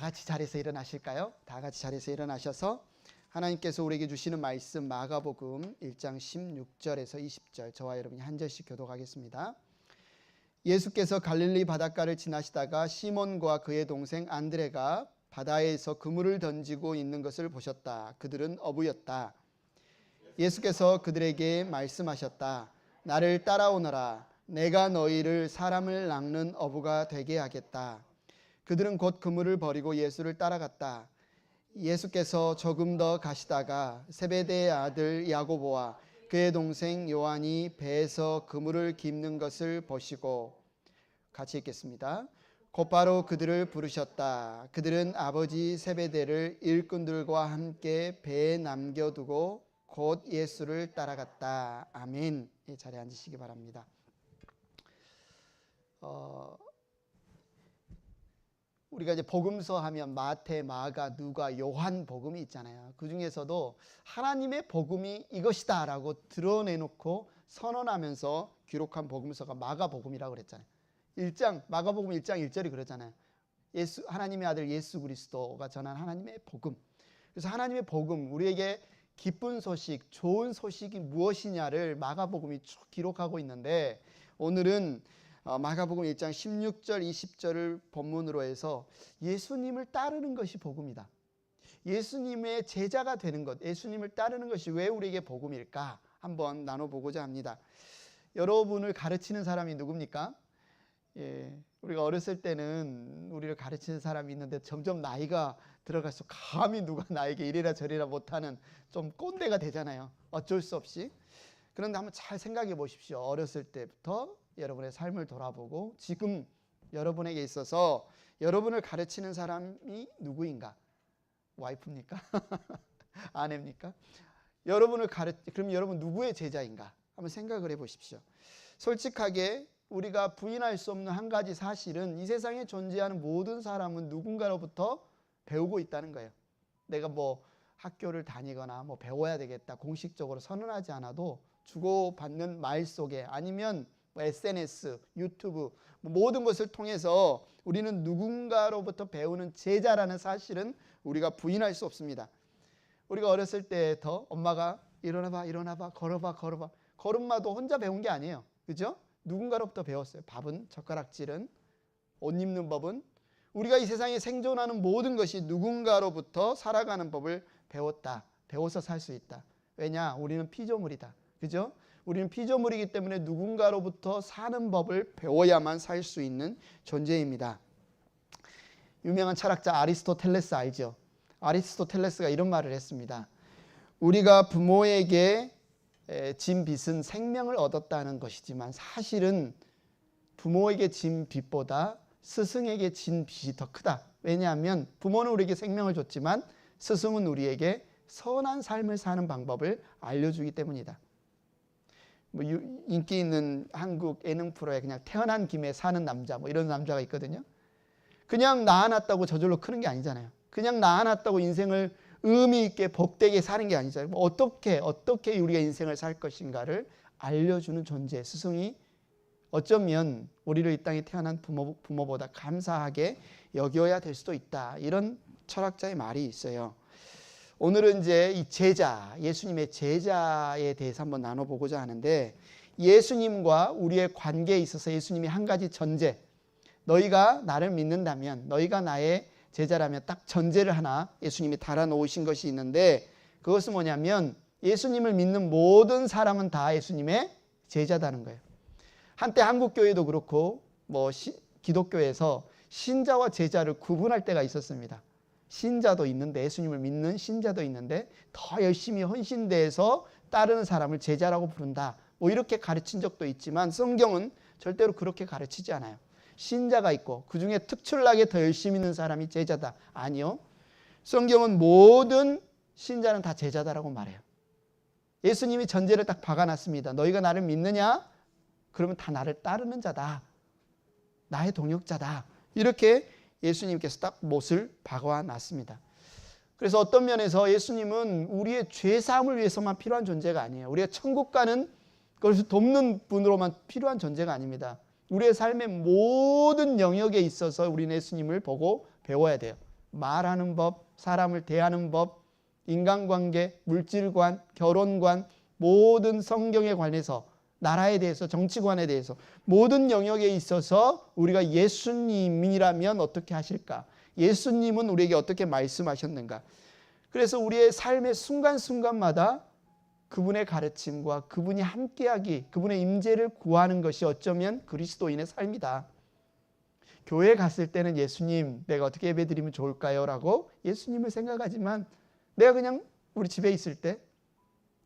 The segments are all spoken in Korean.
같이 자리에서 일어나실까요? 다 같이 자리에서 일어나셔서 하나님께서 우리에게 주시는 말씀 마가복음 1장 16절에서 20절 저와 여러분이 한 절씩 교독하겠습니다. 예수께서 갈릴리 바닷가를 지나시다가 시몬과 그의 동생 안드레가 바다에서 그물을 던지고 있는 것을 보셨다. 그들은 어부였다. 예수께서 그들에게 말씀하셨다. 나를 따라오너라. 내가 너희를 사람을 낚는 어부가 되게 하겠다. 그들은 곧 그물을 버리고 예수를 따라갔다. 예수께서 조금 더 가시다가 세베대의 아들 야고보와 그의 동생 요한이 배에서 그물을 깁는 것을 보시고, 같이 읽겠습니다. 곧바로 그들을 부르셨다. 그들은 아버지 세베대를 일꾼들과 함께 배에 남겨두고 곧 예수를 따라갔다. 아멘. 이 자리에 앉으시기 바랍니다. 우리가 이제 복음서 하면 마태, 마가, 누가, 요한 복음이 있잖아요. 그 중에서도 하나님의 복음이 이것이다라고 드러내놓고 선언하면서 기록한 복음서가 마가복음이라고 그랬잖아요. 마가복음 1장 1절이 그러잖아요. 하나님의 아들 예수 그리스도가 전한 하나님의 복음. 그래서 하나님의 복음, 우리에게 기쁜 소식, 좋은 소식이 무엇이냐를 마가복음이 쭉 기록하고 있는데, 오늘은 마가복음 1장 16절 20절을 본문으로 해서 예수님을 따르는 것이 복음이다. 예수님의 제자가 되는 것, 예수님을 따르는 것이 왜 우리에게 복음일까 한번 나눠보고자 합니다. 여러분을 가르치는 사람이 누굽니까? 우리가 어렸을 때는 우리를 가르치는 사람이 있는데 점점 나이가 들어갈수록 감히 누가 나에게 이래라 저래라 못하는 좀 꼰대가 되잖아요. 어쩔 수 없이. 그런데 한번 잘 생각해 보십시오. 어렸을 때부터 여러분의 삶을 돌아보고 지금 여러분에게 있어서 여러분을 가르치는 사람이 누구인가? 와이프입니까? 아내입니까? 그럼 여러분 누구의 제자인가? 한번 생각을 해 보십시오. 솔직하게 우리가 부인할 수 없는 한 가지 사실은 이 세상에 존재하는 모든 사람은 누군가로부터 배우고 있다는 거예요. 내가 뭐 학교를 다니거나 뭐 배워야 되겠다 공식적으로 선언하지 않아도 주고받는 말 속에, 아니면 SNS, 유튜브 모든 것을 통해서 우리는 누군가로부터 배우는 제자라는 사실은 우리가 부인할 수 없습니다. 우리가 어렸을 때부터 엄마가 일어나봐 걸어봐 걸음마도 혼자 배운 게 아니에요. 그죠? 누군가로부터 배웠어요. 밥은, 젓가락질은, 옷 입는 법은, 우리가 이 세상에 생존하는 모든 것이 누군가로부터 살아가는 법을 배웠다. 배워서 살 수 있다. 왜냐? 우리는 피조물이다. 그죠? 우리는 피조물이기 때문에 누군가로부터 사는 법을 배워야만 살 수 있는 존재입니다. 유명한 철학자 아리스토텔레스 알죠? 아리스토텔레스가 이런 말을 했습니다. 우리가 부모에게 진 빚은 생명을 얻었다는 것이지만 사실은 부모에게 진 빚보다 스승에게 진 빚이 더 크다. 왜냐하면 부모는 우리에게 생명을 줬지만 스승은 우리에게 선한 삶을 사는 방법을 알려주기 때문이다. 뭐 인기 있는 한국 예능 프로에 그냥 태어난 김에 사는 남자 뭐 이런 남자가 있거든요. 그냥 낳아놨다고 저절로 크는 게 아니잖아요. 그냥 낳아놨다고 인생을 의미 있게 복되게 사는 게 아니잖아요. 어떻게 우리가 인생을 살 것인가를 알려주는 존재, 스승이 어쩌면 우리를 이 땅에 태어난 부모보다 감사하게 여겨야 될 수도 있다. 이런 철학자의 말이 있어요. 오늘은 이제 이 제자, 예수님의 제자에 대해서 한번 나눠보고자 하는데, 예수님과 우리의 관계에 있어서 예수님이 한 가지 전제, 너희가 나를 믿는다면, 너희가 나의 제자라면 딱 전제를 하나 예수님이 달아놓으신 것이 있는데, 그것은 뭐냐면 예수님을 믿는 모든 사람은 다 예수님의 제자다는 거예요. 한때 한국교회도 그렇고 기독교에서 신자와 제자를 구분할 때가 있었습니다. 신자도 있는데, 예수님을 믿는 신자도 있는데 더 열심히 헌신돼서 따르는 사람을 제자라고 부른다. 뭐 이렇게 가르친 적도 있지만 성경은 절대로 그렇게 가르치지 않아요. 신자가 있고 그 중에 특출나게 더 열심히 있는 사람이 제자다. 아니요. 성경은 모든 신자는 다 제자다라고 말해요. 예수님이 전제를 딱 박아놨습니다. 너희가 나를 믿느냐? 그러면 다 나를 따르는 자다. 나의 동역자다. 이렇게 예수님께서 딱 못을 박아놨습니다. 그래서 어떤 면에서 예수님은 우리의 죄사함을 위해서만 필요한 존재가 아니에요. 우리가 천국 가는 것을 돕는 분으로만 필요한 존재가 아닙니다. 우리의 삶의 모든 영역에 있어서 우리는 예수님을 보고 배워야 돼요. 말하는 법, 사람을 대하는 법, 인간관계, 물질관, 결혼관, 모든 성경에 관해서, 나라에 대해서, 정치관에 대해서 모든 영역에 있어서 우리가 예수님이라면 어떻게 하실까? 예수님은 우리에게 어떻게 말씀하셨는가? 그래서 우리의 삶의 순간순간마다 그분의 가르침과 그분이 함께하기, 그분의 임재를 구하는 것이 어쩌면 그리스도인의 삶이다. 교회에 갔을 때는 예수님, 내가 어떻게 예배드리면 좋을까요? 라고 예수님을 생각하지만 내가 그냥 우리 집에 있을 때,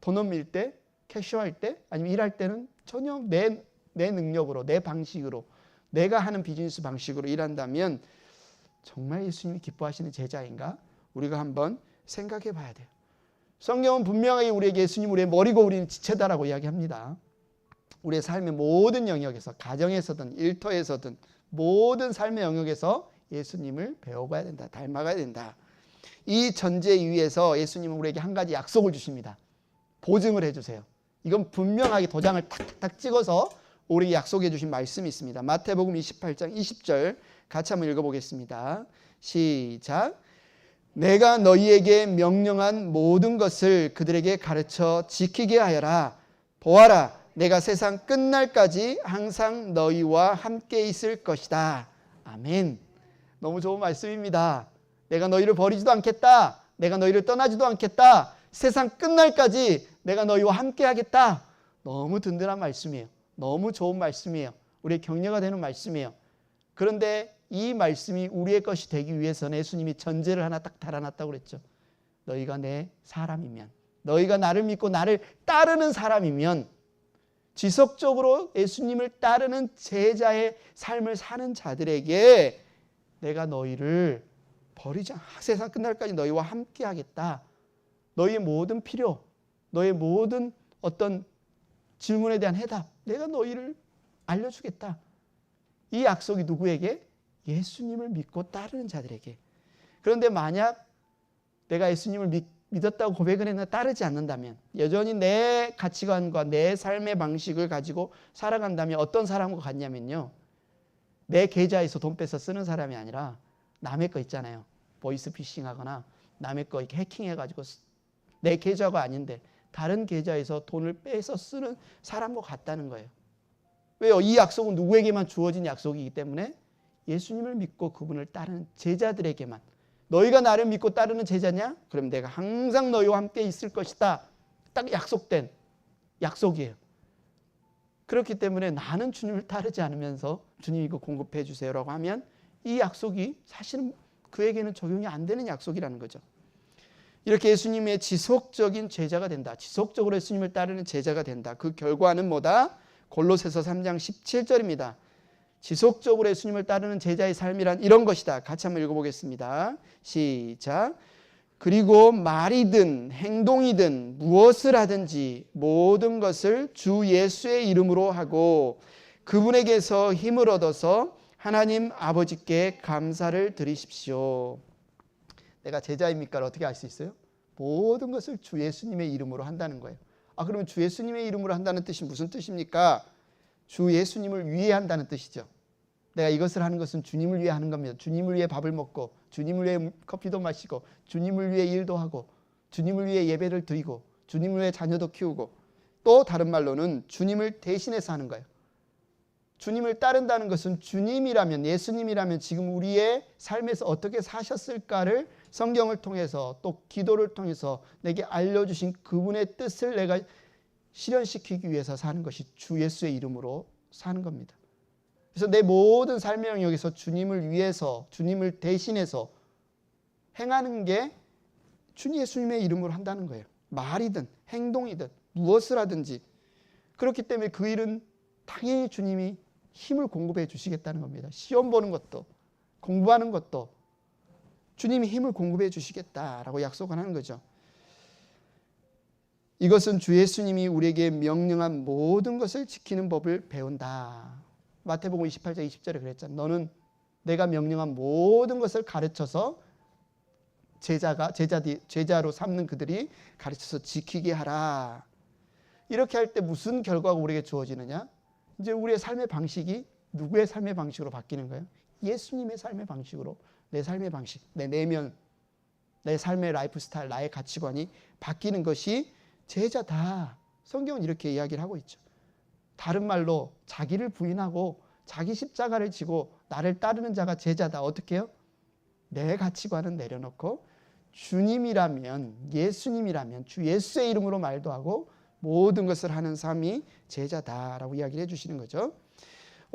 돈 넘일 때, 캐셔할 때, 아니면 일할 때는 전혀 내 능력으로, 내 방식으로, 내가 하는 비즈니스 방식으로 일한다면 정말 예수님이 기뻐하시는 제자인가? 우리가 한번 생각해 봐야 돼요. 성경은 분명하게 우리에게 예수님 우리의 머리고 우리는 지체다라고 이야기합니다. 우리의 삶의 모든 영역에서, 가정에서든 일터에서든 모든 삶의 영역에서 예수님을 배워가야 된다. 닮아가야 된다. 이 전제 위에서 예수님은 우리에게 한 가지 약속을 주십니다. 보증을 해주세요. 이건 분명하게 도장을 탁탁탁 찍어서 우리에게 약속해 주신 말씀이 있습니다. 마태복음 28장 20절 같이 한번 읽어보겠습니다. 시작. 내가 너희에게 명령한 모든 것을 그들에게 가르쳐 지키게 하여라. 보아라, 내가 세상 끝날까지 항상 너희와 함께 있을 것이다. 아멘. 너무 좋은 말씀입니다. 내가 너희를 버리지도 않겠다. 내가 너희를 떠나지도 않겠다. 세상 끝날까지 내가 너희와 함께 하겠다. 너무 든든한 말씀이에요. 너무 좋은 말씀이에요. 우리의 격려가 되는 말씀이에요. 그런데 이 말씀이 우리의 것이 되기 위해서는 예수님이 전제를 하나 딱 달아놨다고 그랬죠. 너희가 내 사람이면, 너희가 나를 믿고 나를 따르는 사람이면, 지속적으로 예수님을 따르는 제자의 삶을 사는 자들에게 내가 너희를 버리지 않아. 세상 끝날까지 너희와 함께 하겠다. 너희의 모든 필요, 너의 모든 어떤 질문에 대한 해답, 내가 너희를 알려주겠다. 이 약속이 누구에게? 예수님을 믿고 따르는 자들에게. 그런데 만약 내가 예수님을 믿었다고 고백을 했으나 따르지 않는다면, 여전히 내 가치관과 내 삶의 방식을 가지고 살아간다면 어떤 사람과 같냐면요, 내 계좌에서 돈 빼서 쓰는 사람이 아니라 남의 거 있잖아요. 보이스피싱하거나 남의 거 이렇게 해킹해가지고 내 계좌가 아닌데 다른 계좌에서 돈을 빼서 쓰는 사람과 같다는 거예요. 왜요? 이 약속은 누구에게만 주어진 약속이기 때문에 예수님을 믿고 그분을 따르는 제자들에게만. 너희가 나를 믿고 따르는 제자냐? 그럼 내가 항상 너희와 함께 있을 것이다. 딱 약속된 약속이에요. 그렇기 때문에 나는 주님을 따르지 않으면서 주님 이거 공급해 주세요라고 하면 이 약속이 사실은 그에게는 적용이 안 되는 약속이라는 거죠. 이렇게 예수님의 지속적인 제자가 된다. 지속적으로 예수님을 따르는 제자가 된다. 그 결과는 뭐다? 골로새서 3장 17절입니다. 지속적으로 예수님을 따르는 제자의 삶이란 이런 것이다. 같이 한번 읽어보겠습니다. 시작. 그리고 말이든 행동이든 무엇을 하든지 모든 것을 주 예수의 이름으로 하고 그분에게서 힘을 얻어서 하나님 아버지께 감사를 드리십시오. 내가 제자입니까를 어떻게 알 수 있어요? 모든 것을 주 예수님의 이름으로 한다는 거예요. 그러면 주 예수님의 이름으로 한다는 뜻이 무슨 뜻입니까? 주 예수님을 위해 한다는 뜻이죠. 내가 이것을 하는 것은 주님을 위해 하는 겁니다. 주님을 위해 밥을 먹고, 주님을 위해 커피도 마시고, 주님을 위해 일도 하고, 주님을 위해 예배를 드리고, 주님을 위해 자녀도 키우고, 또 다른 말로는 주님을 대신해서 하는 거예요. 주님을 따른다는 것은 주님이라면, 예수님이라면 지금 우리의 삶에서 어떻게 사셨을까를 성경을 통해서 또 기도를 통해서 내게 알려주신 그분의 뜻을 내가 실현시키기 위해서 사는 것이 주 예수의 이름으로 사는 겁니다. 그래서 내 모든 삶의 영역에서 주님을 위해서, 주님을 대신해서 행하는 게 주 예수님의 이름으로 한다는 거예요. 말이든 행동이든 무엇을 하든지. 그렇기 때문에 그 일은 당연히 주님이 힘을 공급해 주시겠다는 겁니다. 시험 보는 것도, 공부하는 것도 주님이 힘을 공급해 주시겠다라고 약속을 하는 거죠. 이것은 주 예수님이 우리에게 명령한 모든 것을 지키는 법을 배운다. 마태복음 28장 20절에 그랬잖아. 너는 내가 명령한 모든 것을 가르쳐서 제자로 삼는 그들이 가르쳐서 지키게 하라. 이렇게 할 때 무슨 결과가 우리에게 주어지느냐? 이제 우리의 삶의 방식이 누구의 삶의 방식으로 바뀌는 거예요? 예수님의 삶의 방식으로 내 삶의 방식, 내 내면, 내 삶의 라이프 스타일, 나의 가치관이 바뀌는 것이 제자다. 성경은 이렇게 이야기를 하고 있죠. 다른 말로 자기를 부인하고 자기 십자가를 지고 나를 따르는 자가 제자다. 어떻게 해요? 내 가치관은 내려놓고 주님이라면, 예수님이라면 주 예수의 이름으로 말도 하고 모든 것을 하는 삶이 제자다라고 이야기를 해주시는 거죠.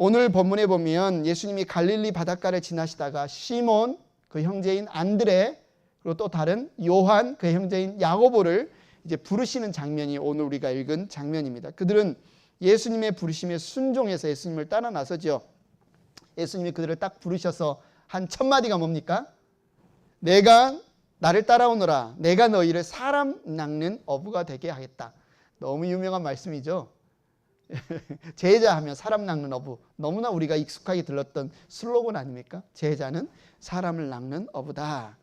오늘 본문에 보면 예수님이 갈릴리 바닷가를 지나시다가 시몬, 그 형제인 안드레, 그리고 또 다른 요한, 그 형제인 야고보를 이제 부르시는 장면이 오늘 우리가 읽은 장면입니다. 그들은 예수님의 부르심에 순종해서 예수님을 따라 나서죠. 예수님이 그들을 딱 부르셔서 한 첫 마디가 뭡니까? 내가 나를 따라오너라. 내가 너희를 사람 낚는 어부가 되게 하겠다. 너무 유명한 말씀이죠. 제자하면 사람 낚는 어부. 너무나 우리가 익숙하게 들었던 슬로건 아닙니까? 제자는 사람을 낚는 어부다.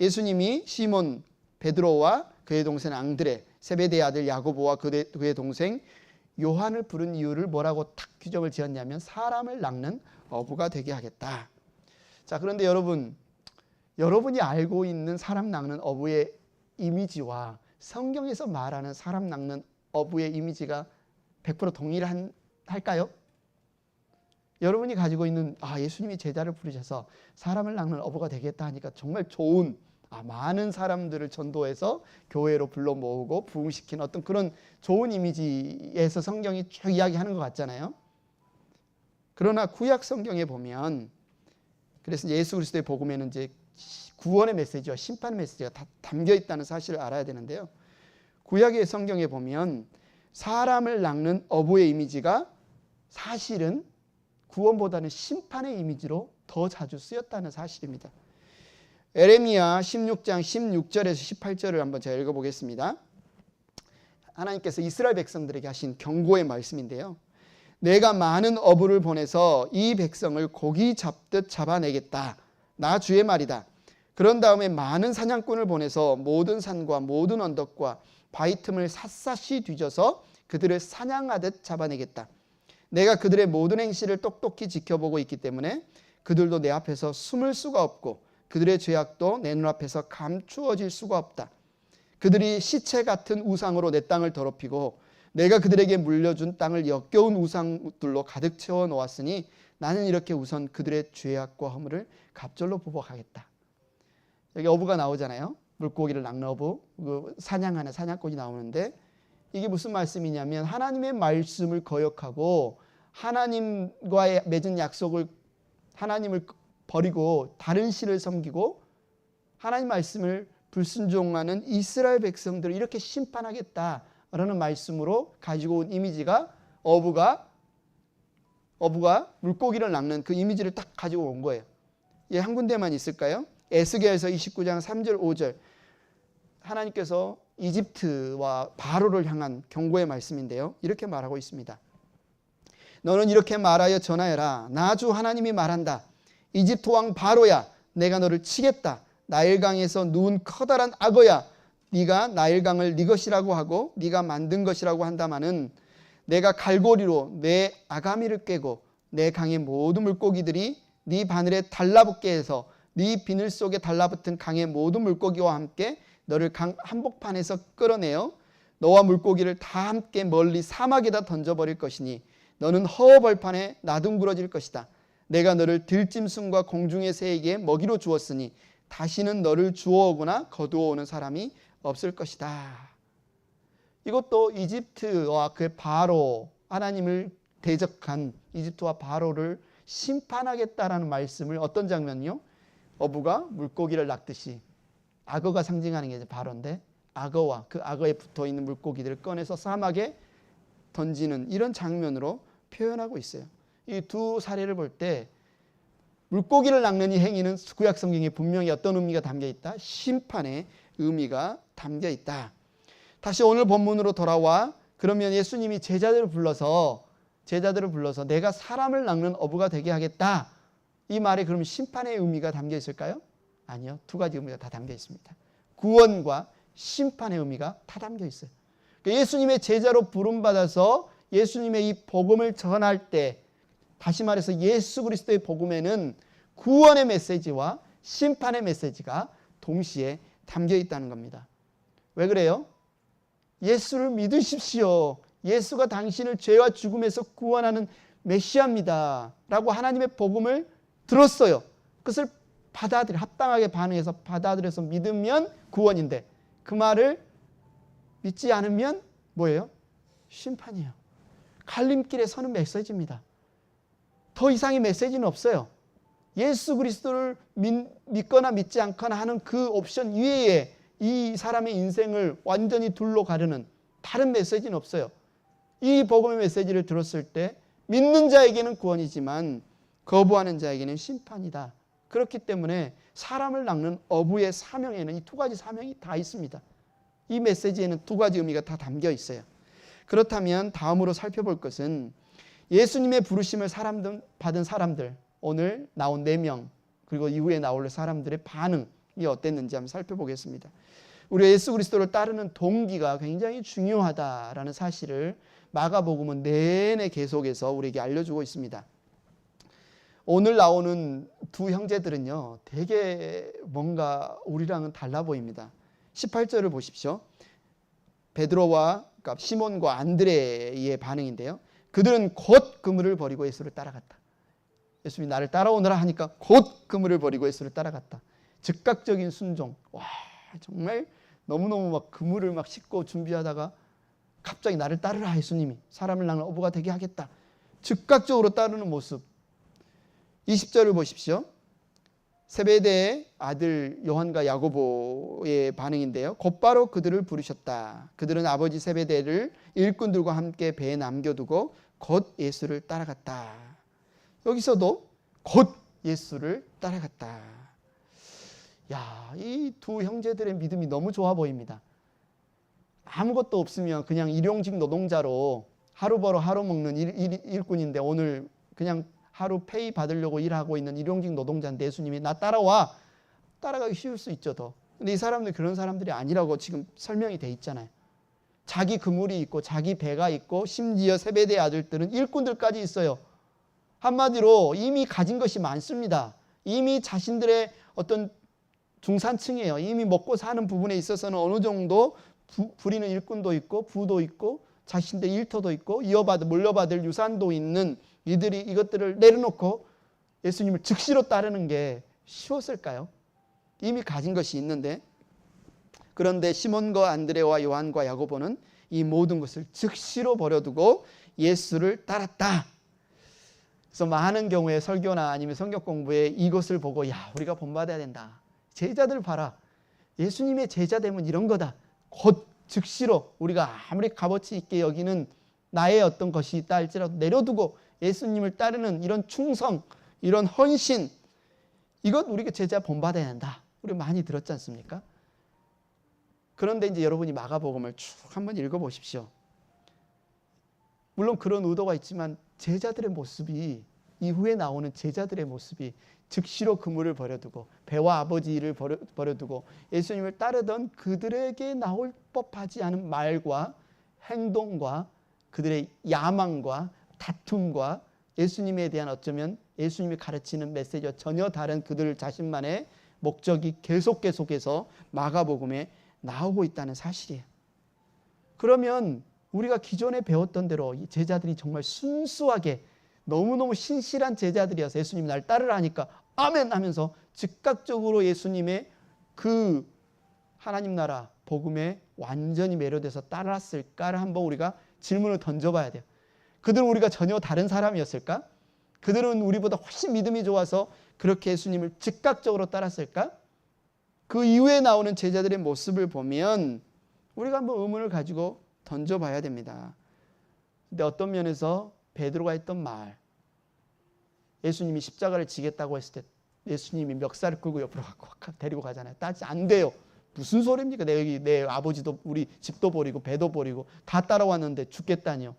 예수님이 시몬 베드로와 그의 동생 앙드레, 세베대의 아들 야고보와 그의 동생 요한을 부른 이유를 뭐라고 탁 규정을 지었냐면 사람을 낚는 어부가 되게 하겠다. 자, 그런데 여러분이 알고 있는 사람 낚는 어부의 이미지와 성경에서 말하는 사람 낚는 어부의 이미지가 100% 동일할까요? 여러분이 가지고 있는 예수님이 제자를 부르셔서 사람을 낚는 어부가 되겠다 하니까 정말 좋은, 많은 사람들을 전도해서 교회로 불러 모으고 부흥시키는 어떤 그런 좋은 이미지에서 성경이 쭉 이야기하는 것 같잖아요. 그러나 구약 성경에 보면, 그래서 예수 그리스도의 복음에는 이제 구원의 메시지와 심판의 메시지가 다 담겨 있다는 사실을 알아야 되는데요. 구약의 성경에 보면 사람을 낚는 어부의 이미지가 사실은 구원보다는 심판의 이미지로 더 자주 쓰였다는 사실입니다. 에레미야 16장 16절에서 18절을 한번 제가 읽어보겠습니다. 하나님께서 이스라엘 백성들에게 하신 경고의 말씀인데요. 내가 많은 어부를 보내서 이 백성을 고기 잡듯 잡아내겠다. 나 주의 말이다. 그런 다음에 많은 사냥꾼을 보내서 모든 산과 모든 언덕과 바위 틈을 샅샅이 뒤져서 그들을 사냥하듯 잡아내겠다. 내가 그들의 모든 행실을 똑똑히 지켜보고 있기 때문에 그들도 내 앞에서 숨을 수가 없고 그들의 죄악도 내 눈앞에서 감추어질 수가 없다. 그들이 시체 같은 우상으로 내 땅을 더럽히고 내가 그들에게 물려준 땅을 역겨운 우상들로 가득 채워 놓았으니 나는 이렇게 우선 그들의 죄악과 허물을 갑절로 보복하겠다. 여기 어부가 나오잖아요. 물고기를 낚는 어부, 사냥하는 사냥꾼이 나오는데 이게 무슨 말씀이냐면 하나님의 말씀을 거역하고 하나님과의 맺은 약속을 하나님을 버리고 다른 신을 섬기고 하나님 말씀을 불순종하는 이스라엘 백성들을 이렇게 심판하겠다라는 말씀으로 가지고 온 이미지가 어부가 물고기를 낚는 그 이미지를 딱 가지고 온 거예요. 이게 한 군데만 있을까요? 에스겔서 29장 3절 5절 하나님께서 이집트와 바로를 향한 경고의 말씀인데요. 이렇게 말하고 있습니다. 너는 이렇게 말하여 전하여라. 나 주 하나님이 말한다. 이집트 왕 바로야, 내가 너를 치겠다. 나일강에서 누운 커다란 악어야, 네가 나일강을 네 것이라고 하고 네가 만든 것이라고 한다마는 내가 갈고리로 내 아가미를 꿰고 내 강의 모든 물고기들이 네 바늘에 달라붙게 해서 네 비늘 속에 달라붙은 강의 모든 물고기와 함께 너를 강 한복판에서 끌어내어 너와 물고기를 다 함께 멀리 사막에다 던져버릴 것이니 너는 허허벌판에 나둥그러질 것이다. 내가 너를 들짐승과 공중의 새에게 먹이로 주었으니 다시는 너를 주워오거나 거두어오는 사람이 없을 것이다. 이것도 이집트와 그 바로, 하나님을 대적한 이집트와 바로를 심판하겠다라는 말씀을 어떤 장면이요? 어부가 물고기를 낚듯이, 악어가 상징하는 게 이제 바로인데 악어와 그 악어에 붙어있는 물고기들을 꺼내서 사막에 던지는 이런 장면으로 표현하고 있어요. 이 두 사례를 볼 때 물고기를 낚는 이 행위는 구약 성경에 분명히 어떤 의미가 담겨 있다? 심판의 의미가 담겨 있다. 다시 오늘 본문으로 돌아와 그러면 예수님이 제자들을 불러서 내가 사람을 낚는 어부가 되게 하겠다. 이 말에 그러면 심판의 의미가 담겨 있을까요? 아니요. 두 가지 의미가 다 담겨 있습니다. 구원과 심판의 의미가 다 담겨 있어요. 그러니까 예수님의 제자로 부름받아서 예수님의 이 복음을 전할 때, 다시 말해서 예수 그리스도의 복음에는 구원의 메시지와 심판의 메시지가 동시에 담겨 있다는 겁니다. 왜 그래요? 예수를 믿으십시오. 예수가 당신을 죄와 죽음에서 구원하는 메시아입니다 라고 하나님의 복음을 들었어요. 그것을 합당하게 반응해서 받아들여서 믿으면 구원인데, 그 말을 믿지 않으면 뭐예요? 심판이에요. 갈림길에 서는 메시지입니다. 더 이상의 메시지는 없어요. 예수 그리스도를 믿거나 믿지 않거나 하는 그 옵션 이외에 이 사람의 인생을 완전히 둘로 가르는 다른 메시지는 없어요. 이 복음의 메시지를 들었을 때 믿는 자에게는 구원이지만 거부하는 자에게는 심판이다. 그렇기 때문에 사람을 낚는 어부의 사명에는 이 두 가지 사명이 다 있습니다. 이 메시지에는 두 가지 의미가 다 담겨 있어요. 그렇다면 다음으로 살펴볼 것은 예수님의 부르심을 받은 사람들, 오늘 나온 4명, 그리고 이후에 나올 사람들의 반응이 어땠는지 한번 살펴보겠습니다. 우리 예수 그리스도를 따르는 동기가 굉장히 중요하다라는 사실을 마가복음은 내내 계속해서 우리에게 알려주고 있습니다. 오늘 나오는 두 형제들은요, 되게 뭔가 우리랑은 달라 보입니다. 18절을 보십시오. 베드로와 그러니까 시몬과 안드레의 반응인데요. 그들은 곧 그물을 버리고 예수를 따라갔다. 예수님이 나를 따라오너라 하니까 곧 그물을 버리고 예수를 따라갔다. 즉각적인 순종. 와, 정말 너무너무 막 그물을 막 싣고 준비하다가 갑자기 나를 따르라, 예수님이 사람을 낚는 어부가 되게 하겠다. 즉각적으로 따르는 모습. 20절을 보십시오. 세베대의 아들 요한과 야고보의 반응인데요. 곧바로 그들을 부르셨다. 그들은 아버지 세베대를 일꾼들과 함께 배에 남겨두고 곧 예수를 따라갔다. 여기서도 곧 예수를 따라갔다. 야, 이 두 형제들의 믿음이 너무 좋아 보입니다. 아무것도 없으면 그냥 일용직 노동자로 하루 벌어 하루 먹는 일꾼인데 오늘 그냥 하루 페이 받으려고 일하고 있는 일용직 노동자인데 예수님이 나 따라와. 따라가기 쉬울 수 있죠 더. 근데 이 사람들 그런 사람들이 아니라고 지금 설명이 돼 있잖아요. 자기 그물이 있고 자기 배가 있고 심지어 세베대의 아들들은 일꾼들까지 있어요. 한마디로 이미 가진 것이 많습니다. 이미 자신들의 어떤 중산층이에요. 이미 먹고 사는 부분에 있어서는 어느 정도 부리는 일꾼도 있고 부도 있고 자신들 일터도 있고 물려받을 유산도 있는 이들이 이것들을 내려놓고 예수님을 즉시로 따르는 게 쉬웠을까요? 이미 가진 것이 있는데, 그런데 시몬과 안드레와 요한과 야고보는 이 모든 것을 즉시로 버려두고 예수를 따랐다. 그래서 많은 경우에 설교나 아니면 성경 공부에 이것을 보고 야, 우리가 본받아야 된다. 제자들 봐라. 예수님의 제자 되면 이런 거다. 곧 즉시로 우리가 아무리 값어치 있게 여기는 나의 어떤 것이 있다 할지라도 내려두고 예수님을 따르는 이런 충성, 이런 헌신, 이것 우리가 제자 본받아야 한다. 우리 많이 들었지 않습니까? 그런데 이제 여러분이 마가복음을 쭉 한번 읽어보십시오. 물론 그런 의도가 있지만 제자들의 모습이, 이후에 나오는 제자들의 모습이 즉시로 그물을 버려두고 배와 아버지 일을 버려두고 예수님을 따르던 그들에게 나올 법하지 않은 말과 행동과 그들의 야망과 다툼과 예수님에 대한 어쩌면 예수님이 가르치는 메시지와 전혀 다른 그들 자신만의 목적이 계속해서 마가복음에 나오고 있다는 사실이에요. 그러면 우리가 기존에 배웠던 대로 이 제자들이 정말 순수하게 너무너무 신실한 제자들이어서 예수님 날 따르라 하니까 아멘 하면서 즉각적으로 예수님의 그 하나님 나라 복음에 완전히 매료돼서 따랐을까를 한번 우리가 질문을 던져봐야 돼요. 그들은 우리가 전혀 다른 사람이었을까? 그들은 우리보다 훨씬 믿음이 좋아서 그렇게 예수님을 즉각적으로 따랐을까? 그 이후에 나오는 제자들의 모습을 보면 우리가 한번 의문을 가지고 던져봐야 됩니다. 근데 어떤 면에서 베드로가 했던 말, 예수님이 십자가를 지겠다고 했을 때 예수님이 멱살을 끌고 옆으로 데리고 가잖아요. 따지 안 돼요. 무슨 소리입니까? 내 아버지도 우리 집도 버리고 배도 버리고 다 따라왔는데 죽겠다니요.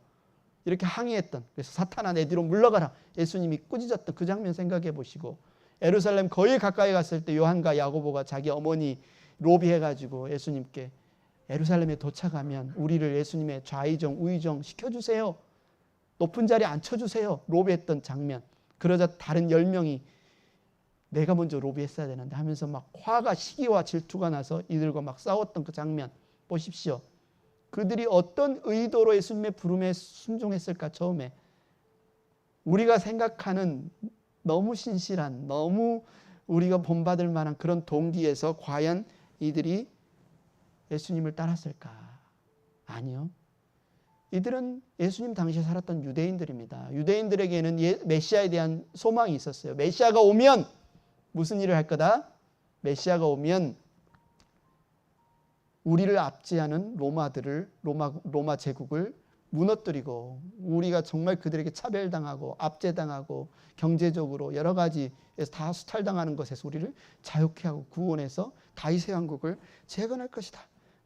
이렇게 항의했던, 그래서 사탄아 내 뒤로 물러가라. 예수님이 꾸짖었던 그 장면 생각해 보시고, 예루살렘 거의 가까이 갔을 때 요한과 야고보가 자기 어머니 로비해가지고 예수님께 예루살렘에 도착하면 우리를 예수님의 좌의정 우의정 시켜주세요. 높은 자리에 앉혀주세요. 로비했던 장면. 그러자 다른 10명이 내가 먼저 로비했어야 되는데 하면서 막 화가 시기와 질투가 나서 이들과 막 싸웠던 그 장면 보십시오. 그들이 어떤 의도로 예수님의 부름에 순종했을까. 처음에 우리가 생각하는 너무 신실한, 너무 우리가 본받을 만한 그런 동기에서 과연 이들이 예수님을 따랐을까? 아니요. 이들은 예수님 당시에 살았던 유대인들입니다. 유대인들에게는 메시아에 대한 소망이 있었어요. 메시아가 오면 무슨 일을 할 거다? 메시아가 오면 우리를 압제하는 로마 제국을 무너뜨리고 우리가 정말 그들에게 차별당하고 압제당하고 경제적으로 여러 가지에서 다 수탈당하는 것에서 우리를 자유케 하고 구원해서 다윗의 왕국을 재건할 것이다.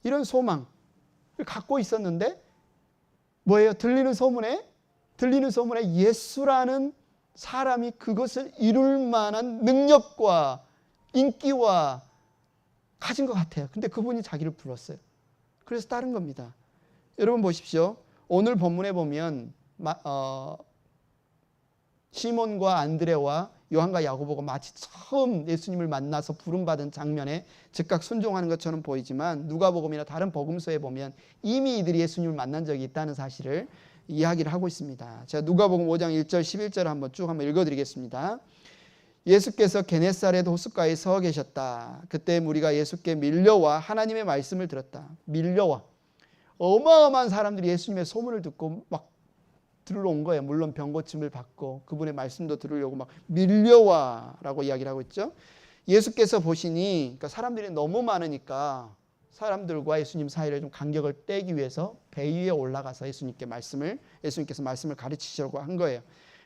이런 소망을 갖고 있었는데 뭐예요? 들리는 소문에 예수라는 사람이 그것을 이룰 만한 능력과 인기와 가진 것 같아요. 근데 그분이 자기를 불렀어요. 그래서 따른 겁니다. 여러분 보십시오. 오늘 본문에 보면 시몬과 안드레와 요한과 야고보가 마치 처음 예수님을 만나서 부름받은 장면에 즉각 순종하는 것처럼 보이지만 누가복음이나 다른 복음서에 보면 이미 이들이 예수님을 만난 적이 있다는 사실을 이야기를 하고 있습니다. 제가 누가복음 5장 1절 11절을 한번 읽어드리겠습니다. 예수께서 게네사렛 호숫가에 서 계셨다. 그때 무리가 예수께 밀려와 하나님의 말씀을 들었다. 밀려와. 어마어마한 사람들이 예수님의 소문을 듣고 막 들으러 온 거예요. 물론 병고침을 받고 그분의 말씀도 들으려고 막 밀려와라고 이야기를 하고 있죠. 예수께서 보시니 그러니까 사람들이 너무 많으니까 사람들과 예수님 사이를 좀 간격을 떼기 위해서 배 위에 올라가서 예수님께서 말씀을 가르치시려고 한 거예요.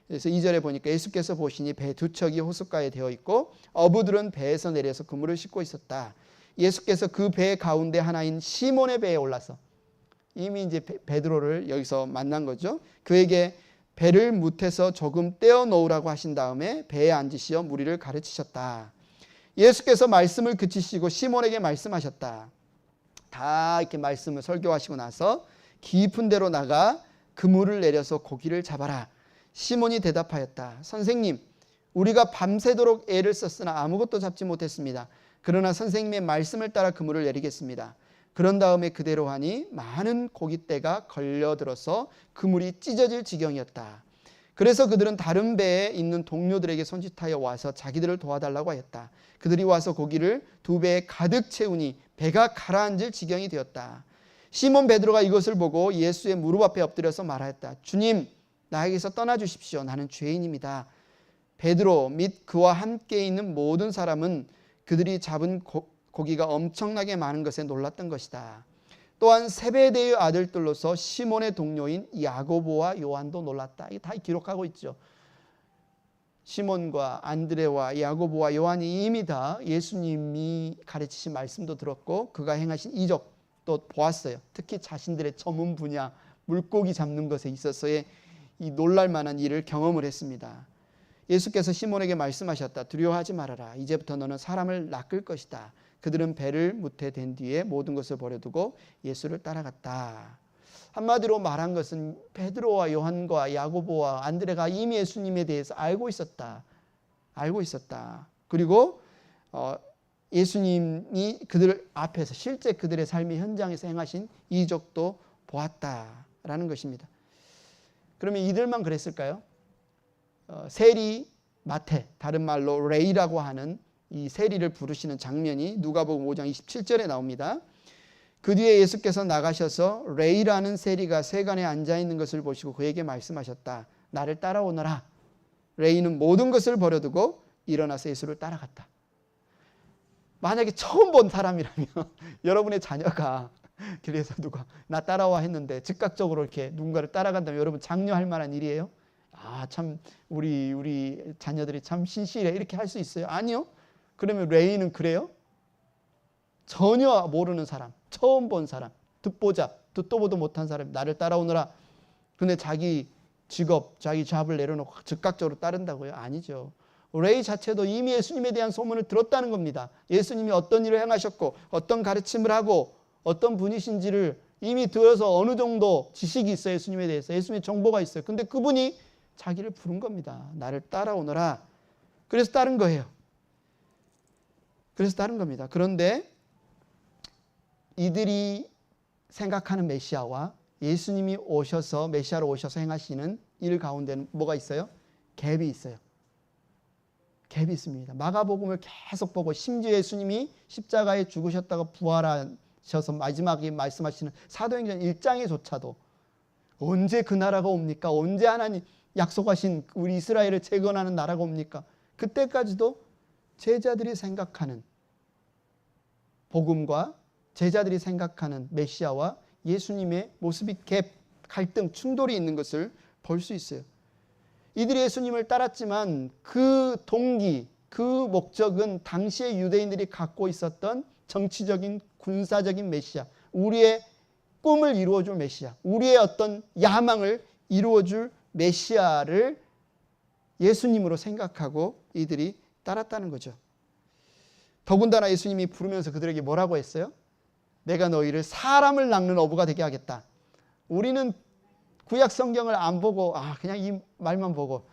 그래서 2절에 보니까 예수께서 보시니 배 두 척이 호숫가에 되어 있고 어부들은 배에서 내려서 그물을 싣고 있었다. 예수께서 그 배 가운데 하나인 시몬의 배에 올라서 이미 이제 베드로를 여기서 만난 거죠. 그에게 배를 무태서 조금 떼어 놓으라고 하신 다음에 배에 앉으시어 무리를 가르치셨다. 예수께서 말씀을 그치시고 시몬에게 말씀하셨다. 다 이렇게 말씀을 설교하시고 나서 깊은 데로 나가 그물을 내려서 고기를 잡아라. 시몬이 대답하였다. 선생님, 우리가 밤새도록 애를 썼으나 아무것도 잡지 못했습니다. 그러나 선생님의 말씀을 따라 그물을 내리겠습니다. 그런 다음에 그대로 하니 많은 고깃대가 걸려들어서 그물이 찢어질 지경이었다. 그래서 그들은 다른 배에 있는 동료들에게 손짓하여 와서 자기들을 도와달라고 하였다. 그들이 와서 고기를 두 배에 가득 채우니 배가 가라앉을 지경이 되었다. 시몬 베드로가 이것을 보고 예수의 무릎 앞에 엎드려서 말하였다. 주님, 나에게서 떠나주십시오. 나는 죄인입니다. 베드로 및 그와 함께 있는 모든 사람은 그들이 잡은 고기가 엄청나게 많은 것에 놀랐던 것이다. 또한 세베대의 아들들로서 시몬의 동료인 야고보와 요한도 놀랐다. 이게 다 기록하고 있죠. 시몬과 안드레와 야고보와 요한이 이미 다 예수님이 가르치신 말씀도 들었고 그가 행하신 이적도 보았어요. 특히 자신들의 전문 분야 물고기 잡는 것에 있어서의 이 놀랄만한 일을 경험을 했습니다. 예수께서 시몬에게 말씀하셨다. 두려워하지 말아라. 이제부터 너는 사람을 낚을 것이다. 그들은 배를 무태된 뒤에 모든 것을 버려두고 예수를 따라갔다. 한마디로 말한 것은 베드로와 요한과 야고보와 안드레가 이미 예수님에 대해서 알고 있었다. 그리고 예수님이 그들 앞에서 실제 그들의 삶의 현장에서 행하신 이적도 보았다라는 것입니다. 그러면 이들만 그랬을까요? 세리 마태, 다른 말로 레이라고 하는 이 세리를 부르시는 장면이 누가복음 5장 27절에 나옵니다. 그 뒤에 예수께서 나가셔서 레이라는 세리가 세간에 앉아있는 것을 보시고 그에게 말씀하셨다. 나를 따라오너라. 레이는 모든 것을 버려두고 일어나서 예수를 따라갔다. 만약에 처음 본 사람이라면 여러분의 자녀가 길에서 누가 나 따라와 했는데 즉각적으로 이렇게 누군가를 따라간다면 여러분 장려할 만한 일이에요? 참 우리 자녀들이 참 신실해 이렇게 할 수 있어요? 아니요. 그러면 레이는 그래요? 전혀 모르는 사람, 처음 본 사람, 듣도 보도 못한 사람 나를 따라오너라. 근데 자기 직업, 자기 잡을 내려놓고 즉각적으로 따른다고요? 아니죠. 레이 자체도 이미 예수님에 대한 소문을 들었다는 겁니다. 예수님이 어떤 일을 행하셨고 어떤 가르침을 하고 어떤 분이신지를 이미 들어서 어느 정도 지식이 있어요. 예수님에 대해서. 예수님의 정보가 있어요. 근데 그분이 자기를 부른 겁니다. 나를 따라오너라. 그래서 따른 거예요. 그래서 따른 겁니다. 그런데 이들이 생각하는 메시아와 예수님이 오셔서 메시아로 오셔서 행하시는 일 가운데는 뭐가 있어요? 갭이 있어요. 갭이 있습니다. 마가복음을 계속 보고 심지어 예수님이 십자가에 죽으셨다가 부활하셔서 마지막에 말씀하시는 사도행전 1장에조차도 언제 그 나라가 옵니까? 언제 하나님 약속하신 우리 이스라엘을 재건하는 나라가 옵니까? 그때까지도 제자들이 생각하는 복음과 제자들이 생각하는 메시아와 예수님의 모습이 갭, 갈등, 충돌이 있는 것을 볼 수 있어요. 이들이 예수님을 따랐지만 그 동기, 그 목적은 당시의 유대인들이 갖고 있었던 정치적인, 군사적인 메시아, 우리의 꿈을 이루어줄 메시아, 우리의 어떤 야망을 이루어줄 메시아를 예수님으로 생각하고 이들이 따랐다는 거죠. 더군다나 예수님이 부르면서 그들에게 뭐라고 했어요? 내가 너희를 사람을 낚는 어부가 되게 하겠다. 우리는 구약 성경을 안 보고 그냥 이 말만 보고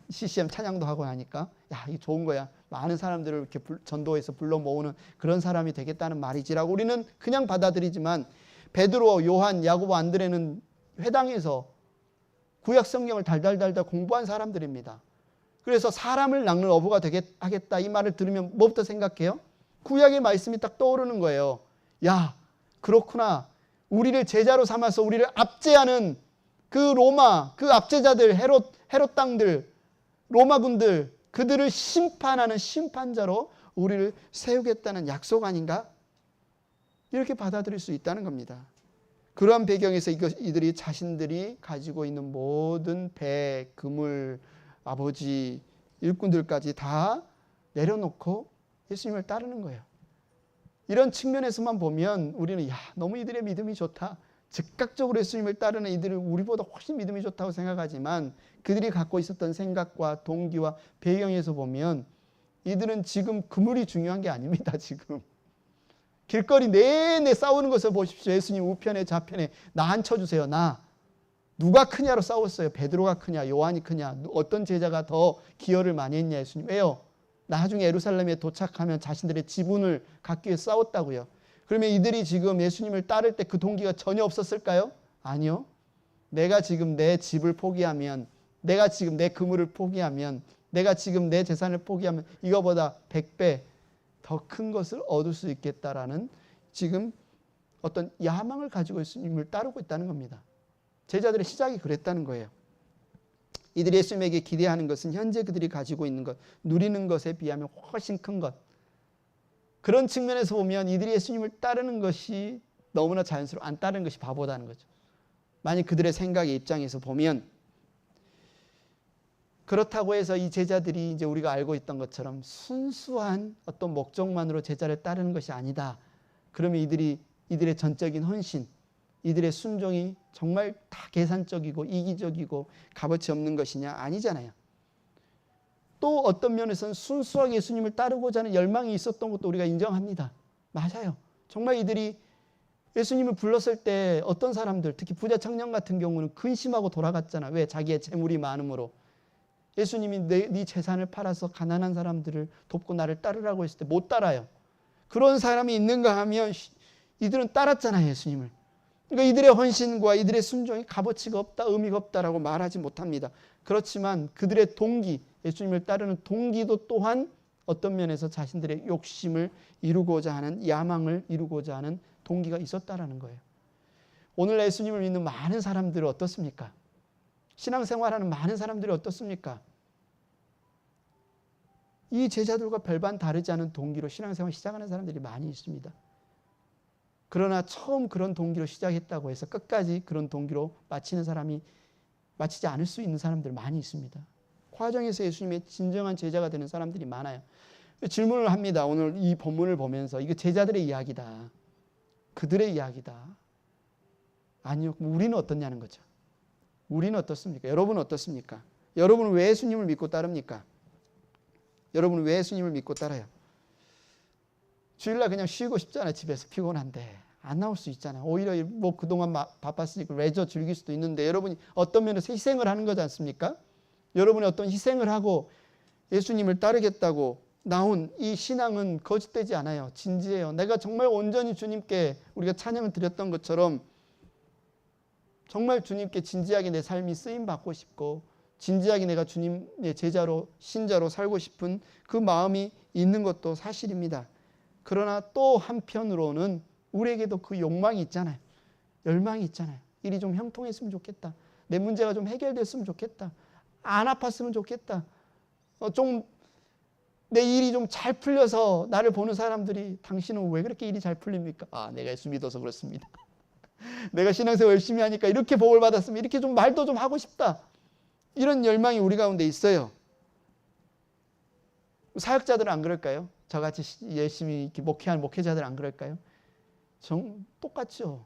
CCM 찬양도 하고 하니까 이게 좋은 거야. 많은 사람들을 이렇게 전도해서 불러 모으는 그런 사람이 되겠다는 말이지라고 우리는 그냥 받아들이지만 베드로, 요한, 야고보, 안드레는 회당에서 구약 성경을 달달달달 공부한 사람들입니다. 그래서 사람을 낚는 어부가 되게 하겠다 이 말을 들으면 뭐부터 생각해요? 구약의 말씀이 딱 떠오르는 거예요. 야, 그렇구나. 우리를 제자로 삼아서 우리를 압제하는 그 로마, 그 압제자들, 헤롯 땅들, 로마군들, 그들을 심판하는 심판자로 우리를 세우겠다는 약속 아닌가? 이렇게 받아들일 수 있다는 겁니다. 그러한 배경에서 이들이 자신들이 가지고 있는 모든 배, 그물, 아버지, 일꾼들까지 다 내려놓고 예수님을 따르는 거예요. 이런 측면에서만 보면 우리는 너무 이들의 믿음이 좋다. 즉각적으로 예수님을 따르는 이들은 우리보다 훨씬 믿음이 좋다고 생각하지만 그들이 갖고 있었던 생각과 동기와 배경에서 보면 이들은 지금 그물이 중요한 게 아닙니다. 지금 길거리 내내 싸우는 것을 보십시오. 예수님 우편에 좌편에 나 한 쳐주세요. 나 누가 크냐로 싸웠어요. 베드로가 크냐 요한이 크냐 어떤 제자가 더 기여를 많이 했냐. 예수님 왜요? 나중에 예루살렘에 도착하면 자신들의 지분을 갖기 위해 싸웠다고요. 그러면 이들이 지금 예수님을 따를 때 그 동기가 전혀 없었을까요? 아니요. 내가 지금 내 집을 포기하면, 내가 지금 내 그물을 포기하면, 내가 지금 내 재산을 포기하면 이거보다 100배 더 큰 것을 얻을 수 있겠다라는 지금 어떤 야망을 가지고 예수님을 따르고 있다는 겁니다. 제자들의 시작이 그랬다는 거예요. 이들이 예수님에게 기대하는 것은 현재 그들이 가지고 있는 것, 누리는 것에 비하면 훨씬 큰 것. 그런 측면에서 보면 이들이 예수님을 따르는 것이 너무나 자연스러워 안 따르는 것이 바보다는 거죠. 만약 그들의 생각의 입장에서 보면 그렇다고 해서 이 제자들이 이제 우리가 알고 있던 것처럼 순수한 어떤 목적만으로 제자를 따르는 것이 아니다. 그러면 이들의 전적인 헌신, 이들의 순종이 정말 다 계산적이고 이기적이고 값어치 없는 것이냐? 아니잖아요. 또 어떤 면에서는 순수하게 예수님을 따르고자 하는 열망이 있었던 것도 우리가 인정합니다. 맞아요. 정말 이들이 예수님을 불렀을 때 어떤 사람들, 특히 부자 청년 같은 경우는 근심하고 돌아갔잖아. 왜? 자기의 재물이 많음으로. 예수님이 네 재산을 팔아서 가난한 사람들을 돕고 나를 따르라고 했을 때 못 따라요. 그런 사람이 있는가 하면 이들은 따랐잖아요. 예수님을. 그러니까 이들의 헌신과 이들의 순종이 값어치가 없다, 의미가 없다라고 말하지 못합니다. 그렇지만 그들의 동기, 예수님을 따르는 동기도 또한 어떤 면에서 자신들의 욕심을 이루고자 하는, 야망을 이루고자 하는 동기가 있었다라는 거예요. 오늘 예수님을 믿는 많은 사람들은 어떻습니까? 신앙생활하는 많은 사람들이 어떻습니까? 이 제자들과 별반 다르지 않은 동기로 신앙생활 시작하는 사람들이 많이 있습니다. 그러나 처음 그런 동기로 시작했다고 해서 끝까지 그런 동기로 마치지 않을 수 있는 사람들 많이 있습니다. 과정에서 예수님의 진정한 제자가 되는 사람들이 많아요. 질문을 합니다. 오늘 이 본문을 보면서 이거 제자들의 이야기다. 그들의 이야기다. 아니요. 우리는 어떻냐는 거죠. 우리는 어떻습니까? 여러분은 어떻습니까? 여러분은 왜 예수님을 믿고 따릅니까? 여러분은 왜 예수님을 믿고 따라요? 주일날 그냥 쉬고 싶잖아요. 집에서 피곤한데 안 나올 수 있잖아요. 오히려 뭐 그동안 바빴으니까 레저 즐길 수도 있는데 여러분이 어떤 면에서 희생을 하는 거지 않습니까? 여러분이 어떤 희생을 하고 예수님을 따르겠다고 나온 이 신앙은 거짓되지 않아요. 진지해요. 내가 정말 온전히 주님께 우리가 찬양을 드렸던 것처럼 정말 주님께 진지하게 내 삶이 쓰임받고 싶고 진지하게 내가 주님의 제자로 신자로 살고 싶은 그 마음이 있는 것도 사실입니다. 그러나 또 한편으로는 우리에게도 그 욕망이 있잖아요. 열망이 있잖아요. 일이 좀 형통했으면 좋겠다. 내 문제가 좀 해결됐으면 좋겠다. 안 아팠으면 좋겠다. 좀 내 일이 좀 잘 풀려서 나를 보는 사람들이 당신은 왜 그렇게 일이 잘 풀립니까? 아, 내가 예수 믿어서 그렇습니다. 내가 신앙생활 열심히 하니까 이렇게 복을 받았으면 이렇게 좀 말도 좀 하고 싶다. 이런 열망이 우리 가운데 있어요. 사역자들은 안 그럴까요? 저같이 열심히 이렇게 목회하는 목회자들은 안 그럴까요? 똑같죠.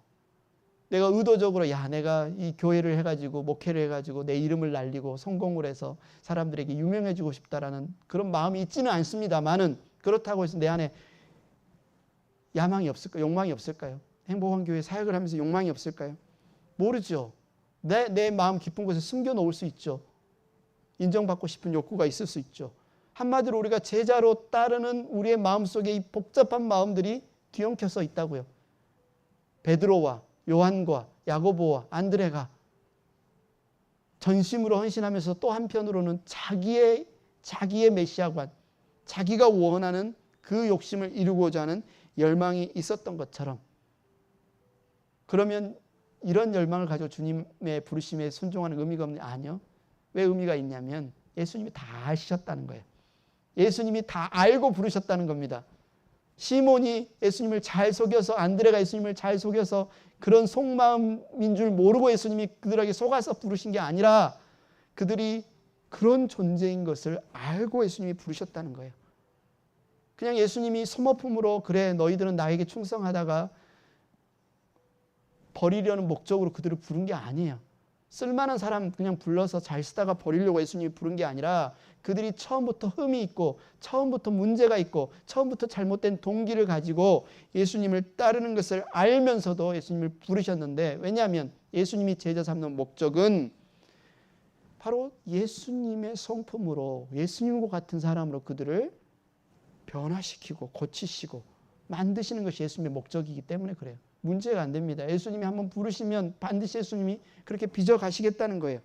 내가 의도적으로 내가 이 교회를 해가지고 목회를 해가지고 내 이름을 날리고 성공을 해서 사람들에게 유명해지고 싶다라는 그런 마음이 있지는 않습니다만은 그렇다고 해서 내 안에 야망이 없을까요? 욕망이 없을까요? 행복한 교회 사역을 하면서 욕망이 없을까요? 모르죠. 내 마음 깊은 곳에 숨겨놓을 수 있죠. 인정받고 싶은 욕구가 있을 수 있죠. 한마디로 우리가 제자로 따르는 우리의 마음속에 이 복잡한 마음들이 뒤엉켜서 있다고요. 베드로와 요한과 야고보와 안드레가 전심으로 헌신하면서 또 한편으로는 자기의 메시아관, 자기가 원하는 그 욕심을 이루고자 하는 열망이 있었던 것처럼 그러면 이런 열망을 가지고 주님의 부르심에 순종하는 의미가 없냐? 아니요. 왜 의미가 있냐면 예수님이 다 아시셨다는 거예요. 예수님이 다 알고 부르셨다는 겁니다. 시몬이 예수님을 잘 속여서 안드레가 예수님을 잘 속여서 그런 속마음인 줄 모르고 예수님이 그들에게 속아서 부르신 게 아니라 그들이 그런 존재인 것을 알고 예수님이 부르셨다는 거예요. 그냥 예수님이 소모품으로 그래 너희들은 나에게 충성하다가 버리려는 목적으로 그들을 부른 게 아니에요. 쓸만한 사람 그냥 불러서 잘 쓰다가 버리려고 예수님이 부른 게 아니라 그들이 처음부터 흠이 있고 처음부터 문제가 있고 처음부터 잘못된 동기를 가지고 예수님을 따르는 것을 알면서도 예수님을 부르셨는데 왜냐하면 예수님이 제자 삼는 목적은 바로 예수님의 성품으로 예수님과 같은 사람으로 그들을 변화시키고 고치시고 만드시는 것이 예수님의 목적이기 때문에 그래요. 문제가 안 됩니다. 예수님이 한번 부르시면 반드시 예수님이 그렇게 빚어가시겠다는 거예요.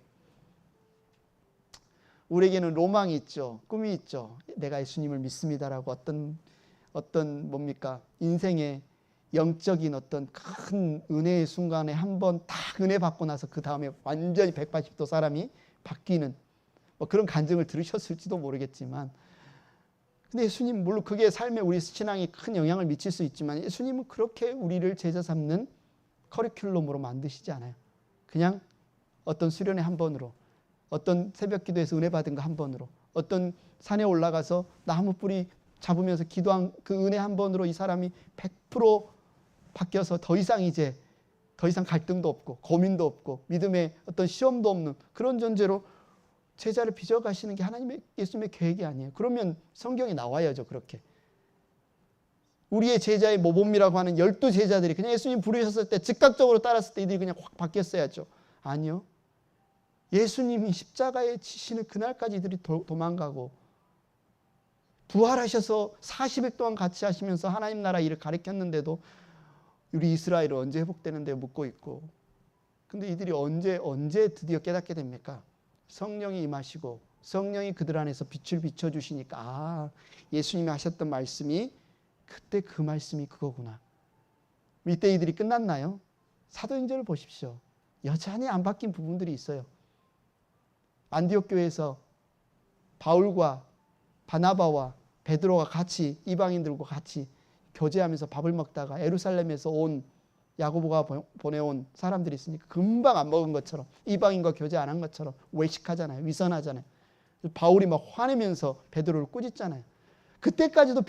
우리에게는 로망이 있죠. 꿈이 있죠. 내가 예수님을 믿습니다라고 어떤 뭡니까? 인생의 영적인 어떤 큰 은혜의 순간에 한번 딱 은혜 받고 나서 그 다음에 완전히 180도 사람이 바뀌는 그런 간증을 들으셨을지도 모르겠지만 근데 예수님 물론 그게 삶에 우리 신앙에 큰 영향을 미칠 수 있지만 예수님은 그렇게 우리를 제자 삼는 커리큘럼으로 만드시지 않아요. 그냥 어떤 수련회 한 번으로 어떤 새벽 기도에서 은혜 받은 거 한 번으로 어떤 산에 올라가서 나무 뿌리 잡으면서 기도한 그 은혜 한 번으로 이 사람이 100% 바뀌어서 더 이상 갈등도 없고 고민도 없고 믿음의 어떤 시험도 없는 그런 존재로 제자를 빚어가시는 게 예수님의 계획이 아니에요. 그러면 성경에 나와야죠. 그렇게. 우리의 제자의 모범이라고 하는 12제자들이 그냥 예수님 부르셨을 때 즉각적으로 따랐을 때 이들이 그냥 확 바뀌었어야죠. 아니요. 예수님이 십자가에 지시는 그날까지 이들이 도망가고 부활하셔서 40일 동안 같이 하시면서 하나님 나라 일을 가르쳤는데도 우리 이스라엘은 언제 회복되는데 묻고 있고 근데 이들이 언제 드디어 깨닫게 됩니까? 성령이 임하시고 성령이 그들 안에서 빛을 비춰주시니까 예수님이 하셨던 말씀이 그때 그 말씀이 그거구나. 이때 이들이 끝났나요? 사도행전을 보십시오. 여전히 안 바뀐 부분들이 있어요. 안디옥 교회에서 바울과 바나바와 베드로가 같이 이방인들과 같이 교제하면서 밥을 먹다가 예루살렘에서 온 야고보가 보내온 사람들이 있으니까 금방 안 먹은 것처럼 이방인과 교제 안 한 것처럼 외식하잖아요. 위선하잖아요. 바울이 막 화내면서 베드로를 꾸짖잖아요. 그때까지도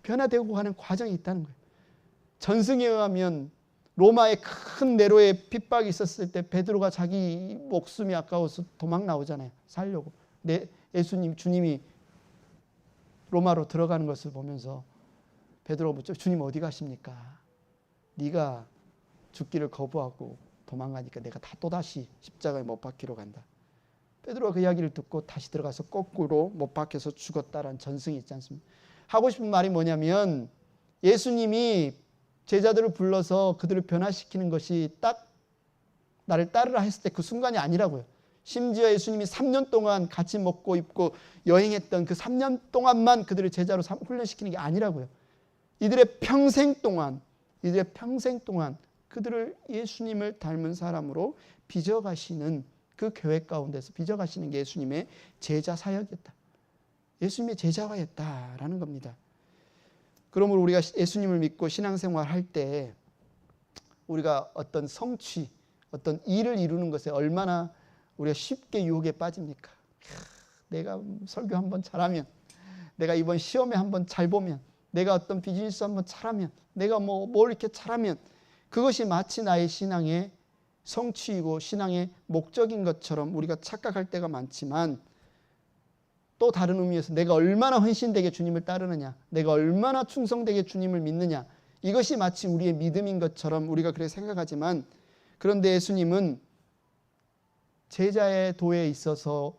변화되고 가는 과정이 있다는 거예요. 전승에 의하면 로마의 큰 네로의 핍박이 있었을 때 베드로가 자기 목숨이 아까워서 도망 나오잖아요. 살려고. 주님이 로마로 들어가는 것을 보면서 베드로가 묻죠. 주님 어디 가십니까? 네가 죽기를 거부하고 도망가니까 내가 또다시 십자가에 못 박히러 간다. 베드로가 그 이야기를 듣고 다시 들어가서 거꾸로 못 박혀서 죽었다라는 전승이 있지 않습니까? 하고 싶은 말이 뭐냐면 예수님이 제자들을 불러서 그들을 변화시키는 것이 딱 나를 따르라 했을 때 그 순간이 아니라고요. 심지어 예수님이 3년 동안 같이 먹고 입고 여행했던 그 3년 동안만 그들을 제자로 훈련시키는 게 아니라고요. 이들의 평생 동안 그들을 예수님을 닮은 사람으로 빚어가시는 그 교회 가운데서 빚어가시는 게 예수님의 제자 사역이었다. 예수님의 제자화였다라는 겁니다. 그러므로 우리가 예수님을 믿고 신앙생활 할 때 우리가 어떤 성취, 어떤 일을 이루는 것에 얼마나 우리가 쉽게 유혹에 빠집니까? 내가 설교 한번 잘하면, 내가 이번 시험에 한번 잘 보면, 내가 어떤 비즈니스 한번 잘하면, 내가 뭘 이렇게 잘하면 그것이 마치 나의 신앙의 성취이고 신앙의 목적인 것처럼 우리가 착각할 때가 많지만, 또 다른 의미에서 내가 얼마나 헌신되게 주님을 따르느냐, 내가 얼마나 충성되게 주님을 믿느냐, 이것이 마치 우리의 믿음인 것처럼 우리가 그렇게 생각하지만, 그런데 예수님은 제자의 도에 있어서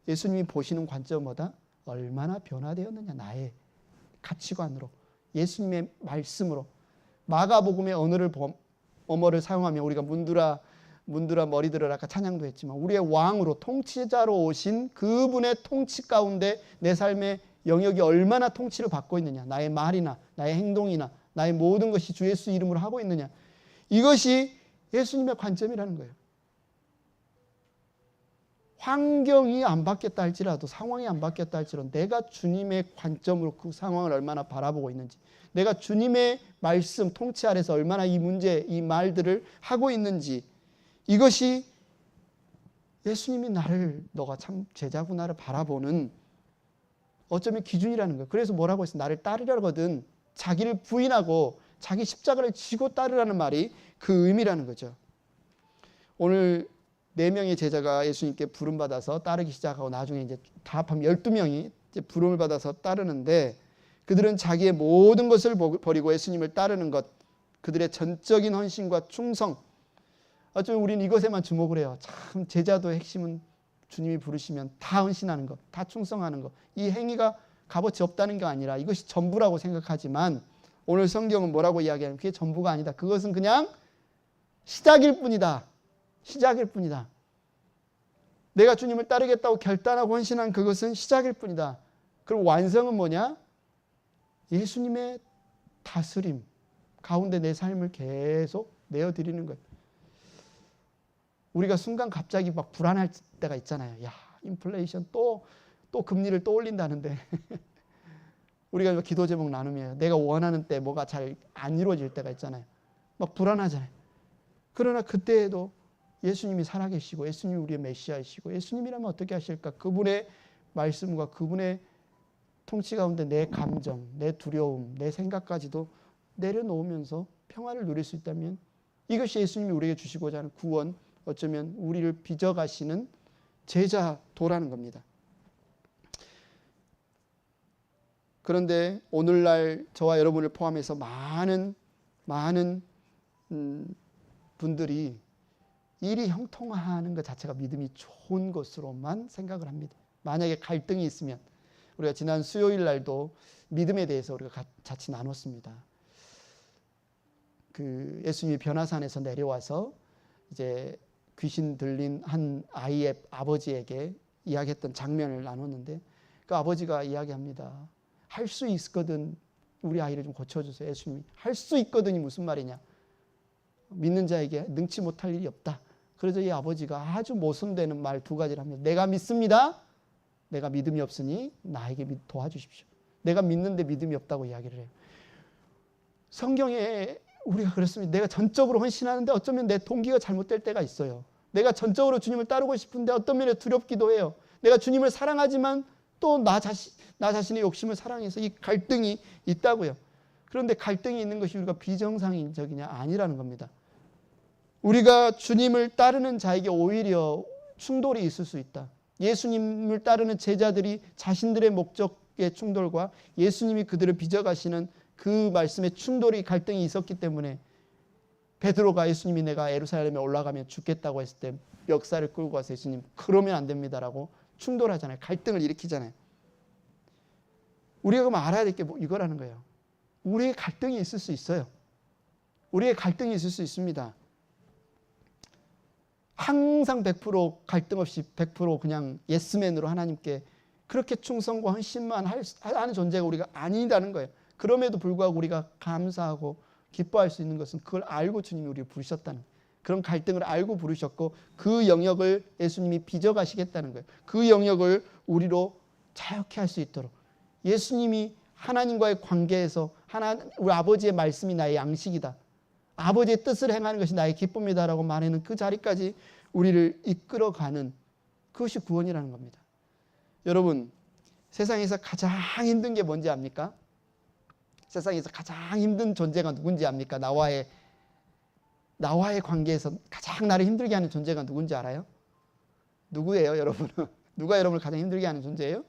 예수님이 보시는 관점은 뭐다? 얼마나 변화되었느냐, 나의 가치관으로, 예수님의 말씀으로. 마가복음의 언어를 사용하면 우리가 문드라 머리 들어라 아까 찬양도 했지만 우리의 왕으로 통치자로 오신 그분의 통치 가운데 내 삶의 영역이 얼마나 통치를 받고 있느냐, 나의 말이나 나의 행동이나 나의 모든 것이 주 예수 이름으로 하고 있느냐, 이것이 예수님의 관점이라는 거예요. 환경이 안 바뀌었다 할지라도, 상황이 안 바뀌었다 할지라도 내가 주님의 관점으로 그 상황을 얼마나 바라보고 있는지, 내가 주님의 말씀 통치 아래서 얼마나 이 문제, 이 말들을 하고 있는지, 이것이 예수님이 너가 참 제자구나를 바라보는 어쩌면 기준이라는 거예요. 그래서 뭐라고 했어요? 나를 따르려거든 자기를 부인하고 자기 십자가를 지고 따르라는 말이 그 의미라는 거죠. 오늘 4명의 제자가 예수님께 부름받아서 따르기 시작하고 나중에 이제 다 합하면 12명이 이제 부름을 받아서 따르는데, 그들은 자기의 모든 것을 버리고 예수님을 따르는 것, 그들의 전적인 헌신과 충성, 어쩌면 우리는 이것에만 주목을 해요. 참 제자도의 핵심은 주님이 부르시면 다 헌신하는 것, 다 충성하는 것, 이 행위가 값어치 없다는 게 아니라 이것이 전부라고 생각하지만, 오늘 성경은 뭐라고 이야기하냐면 그게 전부가 아니다. 그것은 그냥 시작일 뿐이다. 시작일 뿐이다. 내가 주님을 따르겠다고 결단하고 헌신한 그것은 시작일 뿐이다. 그럼 완성은 뭐냐? 예수님의 다스림 가운데 내 삶을 계속 내어드리는 거예요. 우리가 순간 갑자기 막 불안할 때가 있잖아요. 야, 인플레이션 또 금리를 또 올린다는데 우리가 기도 제목 나누면 내가 원하는 때 뭐가 잘 안 이루어질 때가 있잖아요. 막 불안하잖아요. 그러나 그때에도 예수님이 살아계시고 예수님이 우리의 메시아이시고, 예수님이라면 어떻게 하실까? 그분의 말씀과 그분의 통치 가운데 내 감정, 내 두려움, 내 생각까지도 내려놓으면서 평화를 누릴 수 있다면, 이것이 예수님이 우리에게 주시고자 하는 구원, 어쩌면 우리를 빚어가시는 제자도라는 겁니다. 그런데 오늘날 저와 여러분을 포함해서 많은 분들이 일이 형통하는 것 자체가 믿음이 좋은 것으로만 생각을 합니다. 만약에 갈등이 있으면, 우리가 지난 수요일 날도 믿음에 대해서 우리가 같이 나눴습니다. 그 예수님이 변화산에서 내려와서 이제 귀신 들린 한 아이의 아버지에게 이야기했던 장면을 나눴는데, 그 아버지가 이야기합니다. 할 수 있거든 우리 아이를 좀 고쳐주세요. 예수님이 할 수 있거든이 무슨 말이냐? 믿는 자에게 능치 못할 일이 없다. 그래서 이 아버지가 아주 모순되는 말 2가지를 합니다. 내가 믿습니다. 내가 믿음이 없으니 나에게 도와주십시오. 내가 믿는데 믿음이 없다고 이야기를 해요. 성경에 우리가 그렇습니다. 내가 전적으로 헌신하는데 어쩌면 내 동기가 잘못될 때가 있어요. 내가 전적으로 주님을 따르고 싶은데 어떤 면에 두렵기도 해요. 내가 주님을 사랑하지만 또 나 자신의 욕심을 사랑해서 이 갈등이 있다고요. 그런데 갈등이 있는 것이 우리가 비정상적이냐? 아니라는 겁니다. 우리가 주님을 따르는 자에게 오히려 충돌이 있을 수 있다. 예수님을 따르는 제자들이 자신들의 목적의 충돌과 예수님이 그들을 빚어가시는 그 말씀의 충돌이, 갈등이 있었기 때문에 베드로가 예수님이 내가 예루살렘에 올라가면 죽겠다고 했을 때 멱살을 끌고 가서 예수님 그러면 안 됩니다라고 충돌하잖아요. 갈등을 일으키잖아요. 우리가 그럼 알아야 될 게 뭐 이거라는 거예요. 우리의 갈등이 있을 수 있어요. 우리의 갈등이 있을 수 있습니다. 항상 100% 갈등 없이 100% 그냥 예스맨으로 하나님께 그렇게 충성과 헌신만 하는 존재가 우리가 아니다는 거예요. 그럼에도 불구하고 우리가 감사하고 기뻐할 수 있는 것은 그걸 알고 주님이 우리를 부르셨다는 거예요. 그런 갈등을 알고 부르셨고 그 영역을 예수님이 빚어가시겠다는 거예요. 그 영역을 우리로 자유케 할 수 있도록 예수님이 하나님과의 관계에서 우리 아버지의 말씀이 나의 양식이다. 아버지의 뜻을 행하는 것이 나의 기쁨이다라고 말하는 그 자리까지 우리를 이끌어가는 그것이 구원이라는 겁니다. 여러분, 세상에서 가장 힘든 게 뭔지 압니까? 세상에서 가장 힘든 존재가 누군지 압니까? 나와의 관계에서 가장 나를 힘들게 하는 존재가 누군지 알아요? 누구예요, 여러분은? 누가 여러분을 가장 힘들게 하는 존재예요?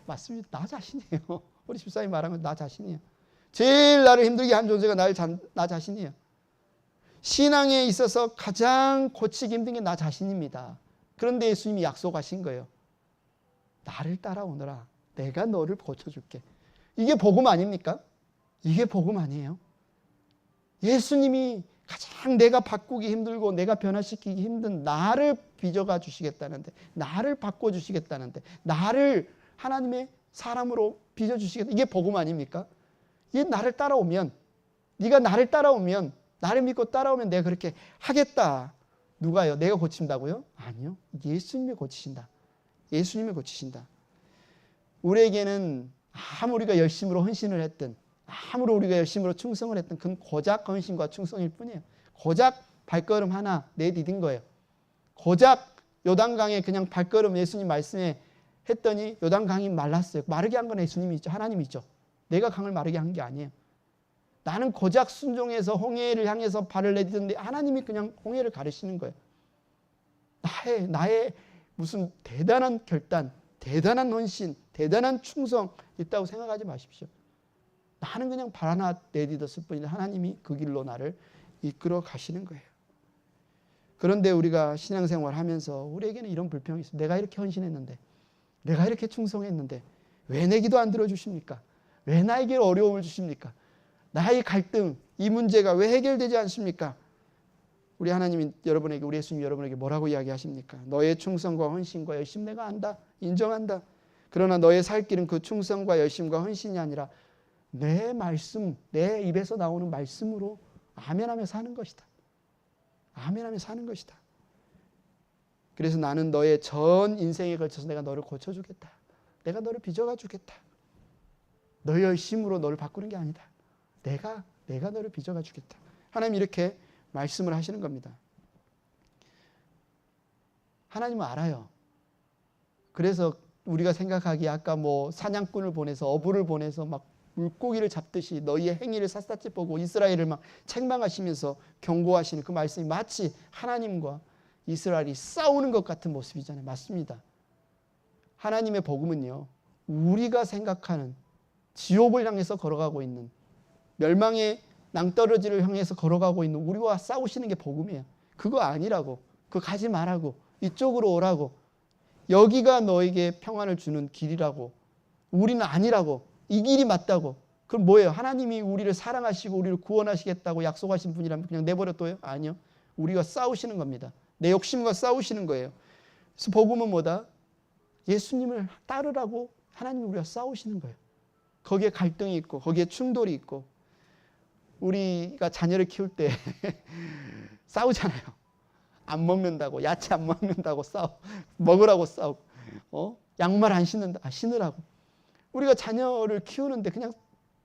맞습니다. 나 자신이에요. 우리 집사님 말한 건 나 자신이에요. 제일 나를 힘들게 하는 존재가 나 자신이에요. 신앙에 있어서 가장 고치기 힘든 게 나 자신입니다. 그런데 예수님이 약속하신 거예요. 나를 따라오너라. 내가 너를 고쳐줄게. 이게 복음 아닙니까? 이게 복음 아니에요? 예수님이 가장 내가 바꾸기 힘들고 내가 변화시키기 힘든 나를 빚어가 주시겠다는데, 나를 바꿔주시겠다는데, 나를 하나님의 사람으로 빚어주시겠다. 이게 복음 아닙니까? 이 나를 따라오면, 네가 나를 따라오면, 나를 믿고 따라오면 내가 그렇게 하겠다. 누가요? 내가 고친다고요? 아니요. 예수님이 고치신다. 예수님이 고치신다. 우리에게는 아무리 우리가 열심으로 헌신을 했든 아무리 우리가 열심으로 충성을 했든 그건 고작 헌신과 충성일 뿐이에요. 고작 발걸음 하나 내디딘 거예요. 고작 요단강에 그냥 발걸음 예수님 말씀에 했더니 요단강이 말랐어요. 마르게 한 건 예수님이 있죠. 하나님이 있죠. 내가 강을 마르게 한 게 아니에요. 나는 고작 순종해서 홍해를 향해서 발을 내딛는데 하나님이 그냥 홍해를 가르시는 거예요. 나의 무슨 대단한 결단, 대단한 헌신, 대단한 충성 있다고 생각하지 마십시오. 나는 그냥 발 하나 내딛었을 뿐인데 하나님이 그 길로 나를 이끌어 가시는 거예요. 그런데 우리가 신앙생활 하면서 우리에게는 이런 불평이 있어요. 내가 이렇게 헌신했는데, 내가 이렇게 충성했는데 왜 내 기도 안 들어주십니까? 왜 나에게 어려움을 주십니까? 나의 갈등, 이 문제가 왜 해결되지 않습니까? 우리 하나님이 여러분에게, 우리 예수님이 여러분에게 뭐라고 이야기하십니까? 너의 충성과 헌신과 열심 내가 안다. 인정한다. 그러나 너의 살 길은 그 충성과 열심과 헌신이 아니라 내 말씀, 내 입에서 나오는 말씀으로 아멘하며 사는 것이다. 아멘하며 사는 것이다. 그래서 나는 너의 전 인생에 걸쳐서 내가 너를 고쳐주겠다. 내가 너를 빚어가 주겠다. 너의 열심으로 너를 바꾸는 게 아니다. 내가 너를 빚어가 주겠다. 하나님이 이렇게 말씀을 하시는 겁니다. 하나님은 알아요. 그래서 우리가 생각하기에 아까 뭐 사냥꾼을 보내서 어부를 보내서 막 물고기를 잡듯이 너희의 행위를 샅샅이 보고 이스라엘을 막 책망하시면서 경고하시는 그 말씀이 마치 하나님과 이스라엘이 싸우는 것 같은 모습이잖아요. 맞습니다. 하나님의 복음은요, 우리가 생각하는 지옥을 향해서 걸어가고 있는, 멸망의 낭떠러지를 향해서 걸어가고 있는 우리와 싸우시는 게 복음이에요. 그거 아니라고, 그거 가지 말라고, 이쪽으로 오라고, 여기가 너에게 평안을 주는 길이라고, 우리는 아니라고, 이 길이 맞다고. 그럼 뭐예요? 하나님이 우리를 사랑하시고 우리를 구원하시겠다고 약속하신 분이라면 그냥 내버려둬요? 아니요. 우리가 싸우시는 겁니다. 내 욕심과 싸우시는 거예요. 그래서 복음은 뭐다? 예수님을 따르라고 하나님이 우리가 싸우시는 거예요. 거기에 갈등이 있고 거기에 충돌이 있고, 우리가 자녀를 키울 때 싸우잖아요. 안 먹는다고, 야채 안 먹는다고 먹으라고 싸우고, 양말 안 신는다, 신으라고. 우리가 자녀를 키우는데 그냥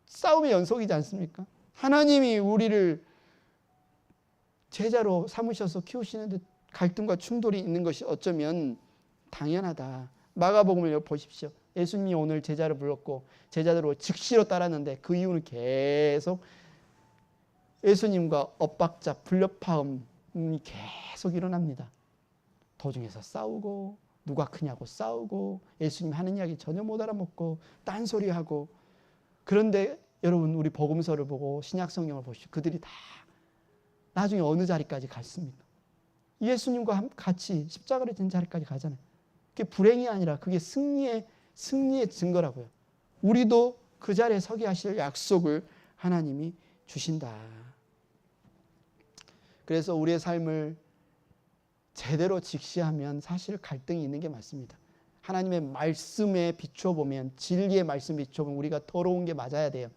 싸움의 연속이지 않습니까? 하나님이 우리를 제자로 삼으셔서 키우시는데 갈등과 충돌이 있는 것이 어쩌면 당연하다. 마가복음을 보십시오. 예수님이 오늘 제자를 불렀고 제자들을 즉시로 따랐는데 그 이유는 계속 예수님과 엇박자, 불협화음이 계속 일어납니다. 도중에서 싸우고, 누가 크냐고 싸우고, 예수님 하는 이야기 전혀 못 알아먹고 딴소리하고. 그런데 여러분 우리 복음서를 보고 신약 성경을 보시죠. 그들이 다 나중에 어느 자리까지 갔습니까? 예수님과 같이 십자가를 진 자리까지 가잖아요. 그게 불행이 아니라 그게 승리의 증거라고요. 우리도 그 자리에 서게 하실 약속을 하나님이 주신다. 그래서 우리의 삶을 제대로 직시하면 사실 갈등이 있는 게 맞습니다. 하나님의 말씀에 비춰보면, 진리의 말씀에 비춰보면 우리가 더러운 게 맞아야 돼요.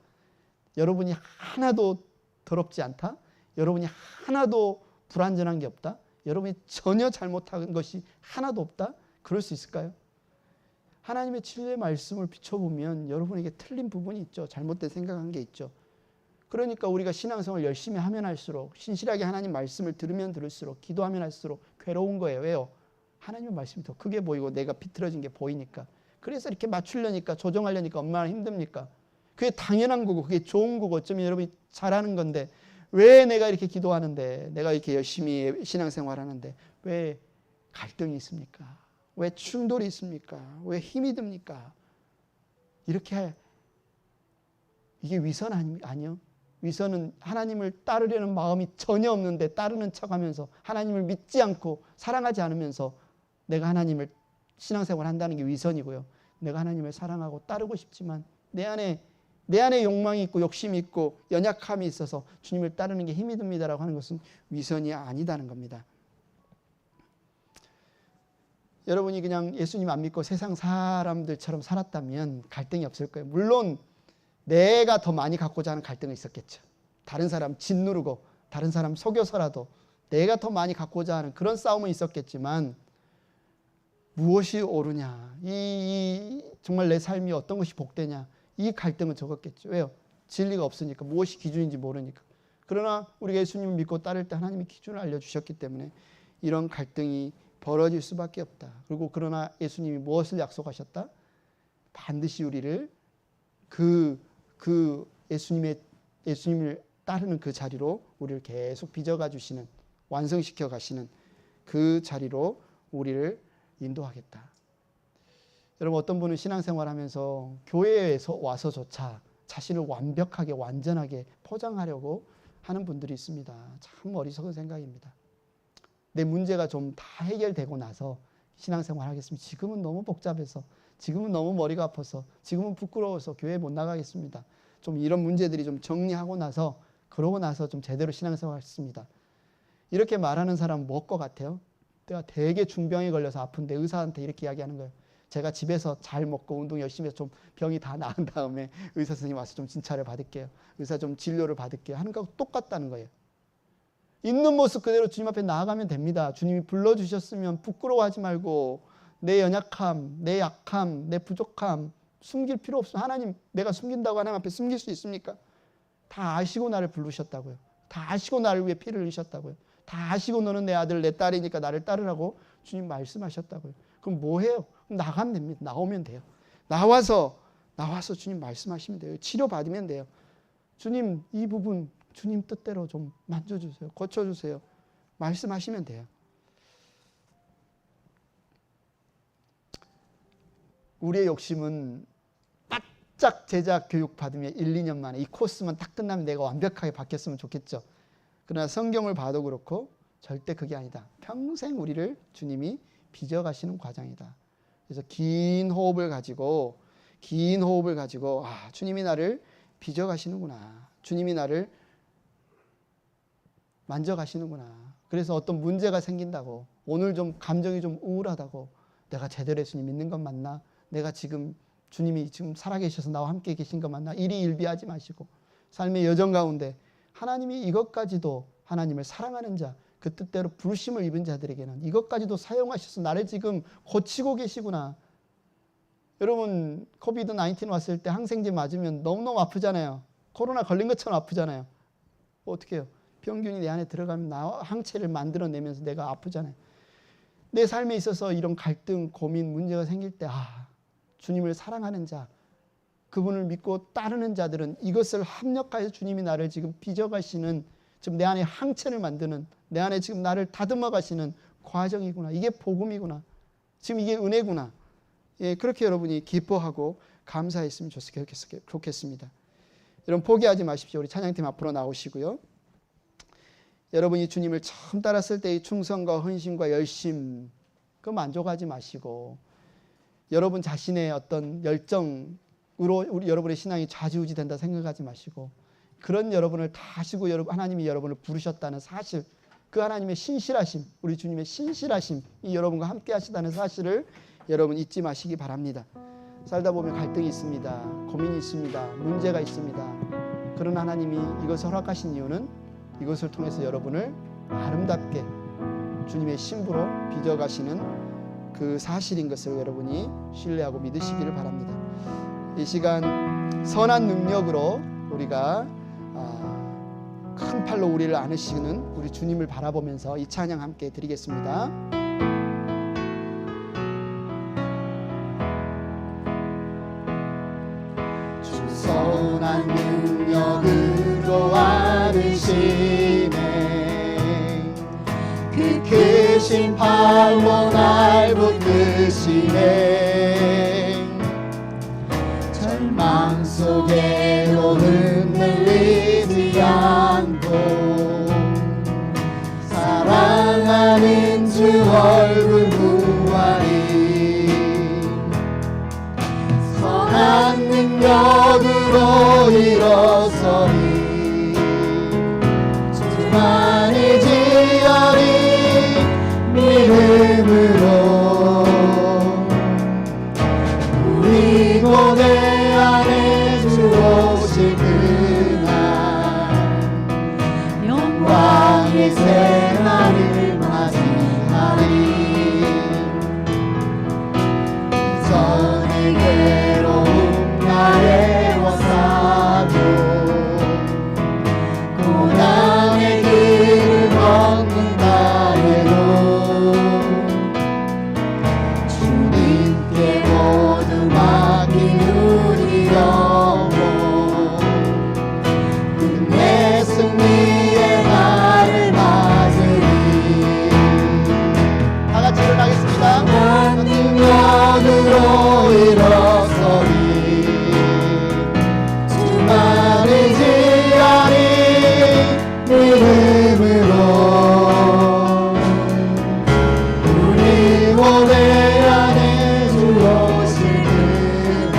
여러분이 하나도 더럽지 않다? 여러분이 하나도 불완전한 게 없다? 여러분이 전혀 잘못한 것이 하나도 없다? 그럴 수 있을까요? 하나님의 진리의 말씀을 비춰보면 여러분에게 틀린 부분이 있죠. 잘못된 생각한 게 있죠. 그러니까 우리가 신앙생활을 열심히 하면 할수록, 신실하게 하나님 말씀을 들으면 들을수록, 기도하면 할수록 괴로운 거예요. 왜요? 하나님의 말씀이 더 크게 보이고 내가 비틀어진 게 보이니까. 그래서 이렇게 맞추려니까, 조정하려니까 얼마나 힘듭니까? 그게 당연한 거고 그게 좋은 거고 어쩌면 여러분이 잘하는 건데, 왜 내가 이렇게 기도하는데, 내가 이렇게 열심히 신앙생활하는데 왜 갈등이 있습니까? 왜 충돌이 있습니까? 왜 힘이 듭니까? 이렇게, 이게 위선 아니요? 위선은 하나님을 따르려는 마음이 전혀 없는데 따르는 척하면서 하나님을 믿지 않고 사랑하지 않으면서 내가 하나님을 신앙생활 한다는 게 위선이고요. 내가 하나님을 사랑하고 따르고 싶지만 내 안에 욕망이 있고 욕심이 있고 연약함이 있어서 주님을 따르는 게 힘이 듭니다라고 하는 것은 위선이 아니다는 겁니다. 여러분이 그냥 예수님 안 믿고 세상 사람들처럼 살았다면 갈등이 없을 거예요. 물론 내가 더 많이 갖고자 하는 갈등은 있었겠죠. 다른 사람 짓누르고 다른 사람 속여서라도 내가 더 많이 갖고자 하는 그런 싸움은 있었겠지만, 무엇이 옳으냐, 정말 내 삶이 어떤 것이 복되냐, 이 갈등은 적었겠죠. 왜요? 진리가 없으니까, 무엇이 기준인지 모르니까. 그러나 우리가 예수님을 믿고 따를 때 하나님이 기준을 알려주셨기 때문에 이런 갈등이 벌어질 수밖에 없다. 그리고 그러나 예수님이 무엇을 약속하셨다? 반드시 우리를 예수님을 따르는 그 자리로 우리를 계속 빚어가 주시는, 완성시켜 가시는 그 자리로 우리를 인도하겠다. 여러분, 어떤 분은 신앙생활하면서 교회에서 와서조차 자신을 완벽하게 완전하게 포장하려고 하는 분들이 있습니다. 참 어리석은 생각입니다. 내 문제가 좀 다 해결되고 나서 신앙생활 하겠습니다. 지금은 너무 복잡해서, 지금은 너무 머리가 아파서, 지금은 부끄러워서 교회 못 나가겠습니다. 좀 이런 문제들이 좀 정리하고 나서, 그러고 나서 좀 제대로 신앙생활 했습니다. 이렇게 말하는 사람은 뭘 것 같아요? 내가 되게 중병에 걸려서 아픈데 의사한테 이렇게 이야기하는 거예요. 제가 집에서 잘 먹고 운동 열심히 해서 좀 병이 다 나은 다음에 의사 선생님 와서 좀 진찰을 받을게요. 의사 좀 진료를 받을게요. 하는 거하고 똑같다는 거예요. 있는 모습 그대로 주님 앞에 나아가면 됩니다. 주님이 불러주셨으면 부끄러워하지 말고 내 연약함, 내 약함, 내 부족함 숨길 필요 없어. 하나님, 내가 숨긴다고 하나님 앞에 숨길 수 있습니까? 다 아시고 나를 부르셨다고요. 다 아시고 나를 위해 피를 흘리셨다고요. 다 아시고 너는 내 아들, 내 딸이니까 나를 따르라고 주님 말씀하셨다고요. 그럼 뭐 해요? 나가면 됩니다. 나오면 돼요. 나와서 주님 말씀하시면 돼요. 치료받으면 돼요. 주님, 이 부분 주님 뜻대로 좀 만져주세요. 고쳐주세요. 말씀하시면 돼요. 우리의 욕심은 바짝 제자 교육 받으면 1, 2년 만에 이 코스만 딱 끝나면 내가 완벽하게 바뀌었으면 좋겠죠. 그러나 성경을 봐도 그렇고 절대 그게 아니다. 평생 우리를 주님이 빚어가시는 과정이다. 그래서 긴 호흡을 가지고 주님이 나를 빚어가시는구나. 주님이 나를 만져가시는구나. 그래서 어떤 문제가 생긴다고, 오늘 좀 감정이 좀 우울하다고, 내가 제대로 예수님 믿는 건 맞나? 내가 지금 주님이 지금 살아계셔서 나와 함께 계신 것 맞나? 일희일비하지 마시고 삶의 여정 가운데 하나님이 이것까지도, 하나님을 사랑하는 자, 그 뜻대로 부르심을 입은 자들에게는 이것까지도 사용하셔서 나를 지금 고치고 계시구나. 여러분, 코비드-19 왔을 때 항생제 맞으면 너무너무 아프잖아요. 코로나 걸린 것처럼 아프잖아요. 어떻게 해요? 병균이 내 안에 들어가면 항체를 만들어내면서 내가 아프잖아요. 내 삶에 있어서 이런 갈등, 고민, 문제가 생길 때 주님을 사랑하는 자, 그분을 믿고 따르는 자들은 이것을 합력하여 주님이 나를 지금 빚어가시는, 지금 내 안에 항체를 만드는, 내 안에 지금 나를 다듬어 가시는 과정이구나. 이게 복음이구나. 지금 이게 은혜구나. 예, 그렇게 여러분이 기뻐하고 감사했으면 좋겠습니다. 여러분 포기하지 마십시오. 우리 찬양팀 앞으로 나오시고요. 여러분이 주님을 처음 따랐을 때의 충성과 헌신과 열심, 그 만족하지 마시고 여러분 자신의 어떤 열정으로 여러분의 신앙이 좌지우지 된다 생각하지 마시고 그런 여러분을 다 하시고 하나님이 여러분을 부르셨다는 사실, 그 하나님의 신실하심, 우리 주님의 신실하심, 이 여러분과 함께 하시다는 사실을 여러분 잊지 마시기 바랍니다. 살다 보면 갈등이 있습니다. 고민이 있습니다. 문제가 있습니다. 그런 하나님이 이것을 허락하신 이유는 이것을 통해서 여러분을 아름답게 주님의 신부로 빚어가시는 그 사실인 것을 여러분이 신뢰하고 믿으시기를 바랍니다. 이 시간 선한 능력으로 우리가 큰 팔로 우리를 안으시는 우리 주님을 바라보면서 이 찬양 함께 드리겠습니다. 주 선한 능력으로 안으시네 그 크신 팔로 날 붙드시네 절망 속에도 흔들리지 않고 사랑하는 주 얼굴 보아리 선한 능력으로 일어서리 주만이 지어리 믿음으로 우리 고대 안에 주 오실 그날 영광의 새날을 맞이하리 전의 괴로움 나의 워싸도 고난의 길을 걷는다 해도 주님께 모두 맡긴 우리 영혼 끝내 승리의 날을 맞으리 다같이 일어나겠습니다. 능력으로 일어서리 주만을 지어리 믿음으로 우리 고대 안에 주 오실 그날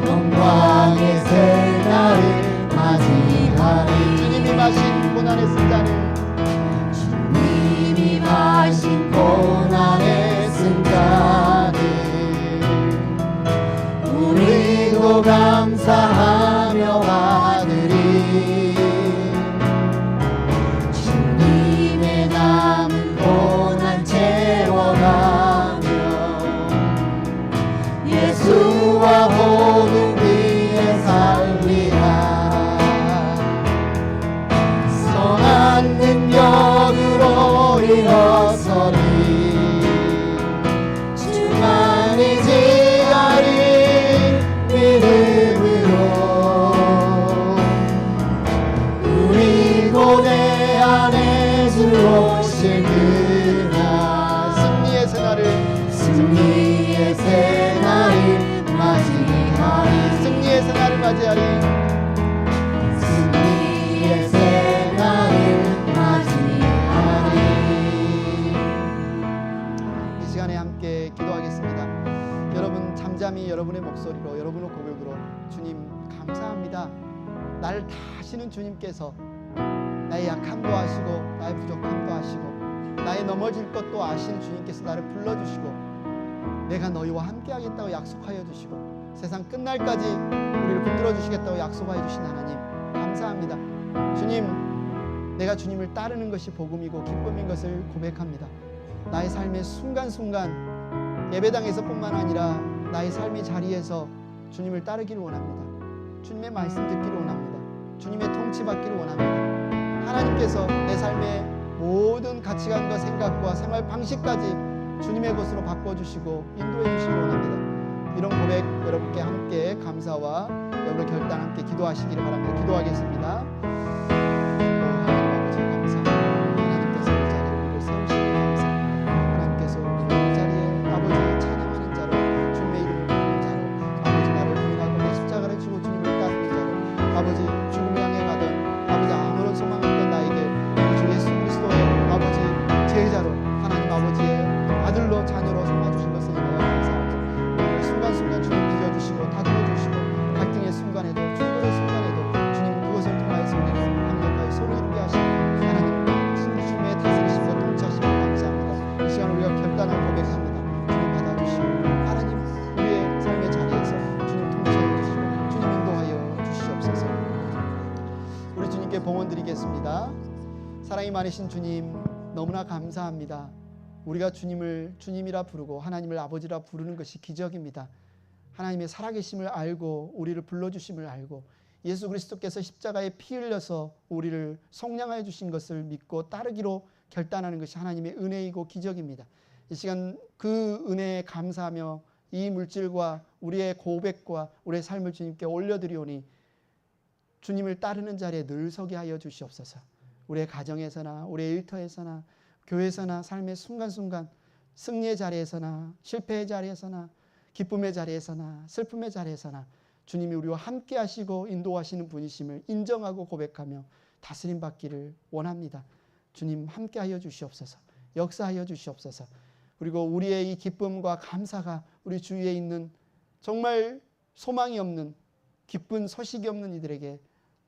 영광의 새날을 맞이하리 주님이 마신 고난의 승자를 주님이 마신 고난의 승자를 우리도 감사하며 받으리 주님의 남은 고난 채워가며 예수와 보는 위에 살리라 선한 능력으로 일어서리 주만이 지어리 믿음으로 우리 고대 안에 주 오실 그날 승리의 새날을 맞이하리 승리의 새날을 맞이하리 승리의 새날을 맞이하리 이 시간에 함께 기도하겠습니다. 여러분 잠잠히 여러분의 목소리로 여러분의 고백으로 주님 감사합니다. 나를 다 아시는 주님께서 나의 약함도 아시고 나의 부족함도 아시고 나의 넘어질 것도 아시는 주님께서 나를 불러주시고 내가 너희와 함께 하겠다고 약속하여 주시고 세상 끝날까지 우리를 붙들어 주시겠다고 약속하여 주신 하나님 감사합니다. 주님 내가 주님을 따르는 것이 복음이고 기쁨인 것을 고백합니다. 나의 삶의 순간순간 예배당에서뿐만 아니라 나의 삶의 자리에서 주님을 따르기를 원합니다. 주님의 말씀 듣기를 원합니다. 주님의 통치받기를 원합니다. 하나님께서 내 삶의 모든 가치관과 생각과 생활 방식까지 주님의 것으로 바꿔주시고 인도해 주시기 원합니다. 이런 고백 여러분께 함께 감사와 여러분의 결단 함께 기도하시기를 바랍니다. 기도하겠습니다. 주님의 이름을 부르는 자로 아버지 나를 부인하고 내 십자가를 지고 주님을 함께 봉헌드리겠습니다. 사랑이 많으신 주님, 너무나 감사합니다. 우리가 주님을 주님이라 부르고 하나님을 아버지라 부르는 것이 기적입니다. 하나님의 살아계심을 알고 우리를 불러주심을 알고 예수 그리스도께서 십자가에 피 흘려서 우리를 속량하여 주신 것을 믿고 따르기로 결단하는 것이 하나님의 은혜이고 기적입니다. 이 시간 그 은혜에 감사하며 이 물질과 우리의 고백과 우리의 삶을 주님께 올려드리오니 주님을 따르는 자리에 늘 서게 하여 주시옵소서. 우리의 가정에서나 우리의 일터에서나 교회에서나 삶의 순간순간 승리의 자리에서나 실패의 자리에서나 기쁨의 자리에서나 슬픔의 자리에서나 주님이 우리와 함께 하시고 인도하시는 분이심을 인정하고 고백하며 다스림 받기를 원합니다. 주님 함께 하여 주시옵소서. 역사하여 주시옵소서. 그리고 우리의 이 기쁨과 감사가 우리 주위에 있는 정말 소망이 없는 기쁜 소식이 없는 이들에게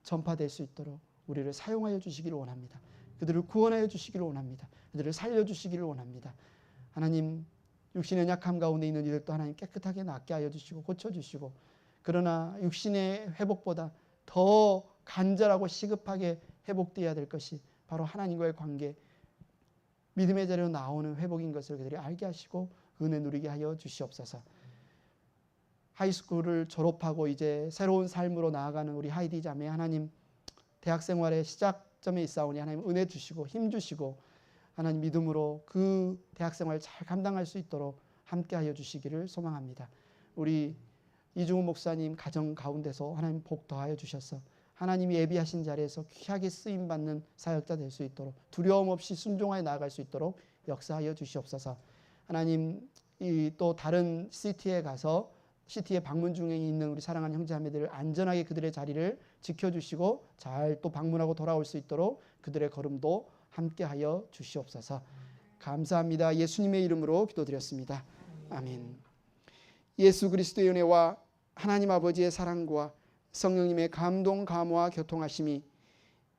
전파될 수 있도록 우리를 사용하여 주시기를 원합니다. 그들을 구원하여 주시기를 원합니다. 그들을 살려주시기를 원합니다. 하나님, 육신의 약함 가운데 있는 이들도 하나님 깨끗하게 낫게 하여 주시고 고쳐주시고, 그러나 육신의 회복보다 더 간절하고 시급하게 회복되어야 될 것이 바로 하나님과의 관계, 믿음의 자리로 나오는 회복인 것을 그들이 알게 하시고 은혜 누리게 하여 주시옵소서. 하이스쿨을 졸업하고 이제 새로운 삶으로 나아가는 우리 하이디 자매, 하나님 대학 생활의 시작점에 있사오니 하나님 은혜 주시고 힘 주시고 하나님 믿음으로 그 대학 생활을 잘 감당할 수 있도록 함께 하여 주시기를 소망합니다. 우리 이중훈 목사님 가정 가운데서 하나님 복 더하여 주셔서 하나님이 예비하신 자리에서 귀하게 쓰임받는 사역자 될 수 있도록 두려움 없이 순종하여 나아갈 수 있도록 역사하여 주시옵소서. 하나님 또 다른 시티에 가서 시티에 방문 중에 있는 우리 사랑하는 형제자매들을 안전하게 그들의 자리를 지켜주시고 잘 또 방문하고 돌아올 수 있도록 그들의 걸음도 함께하여 주시옵소서. 감사합니다. 예수님의 이름으로 기도드렸습니다. 아멘. 예수 그리스도의 은혜와 하나님 아버지의 사랑과 성령님의 감동, 감화와 교통하심이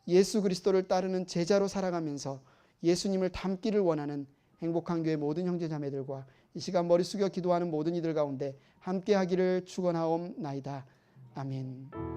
예수 그리스도를 따르는 제자로 살아가면서 예수님을 닮기를 원하는 행복한 교회 모든 형제자매들과 이 시간 머리 숙여 기도하는 모든 이들 가운데 함께하기를 축원하옵나이다. 아멘.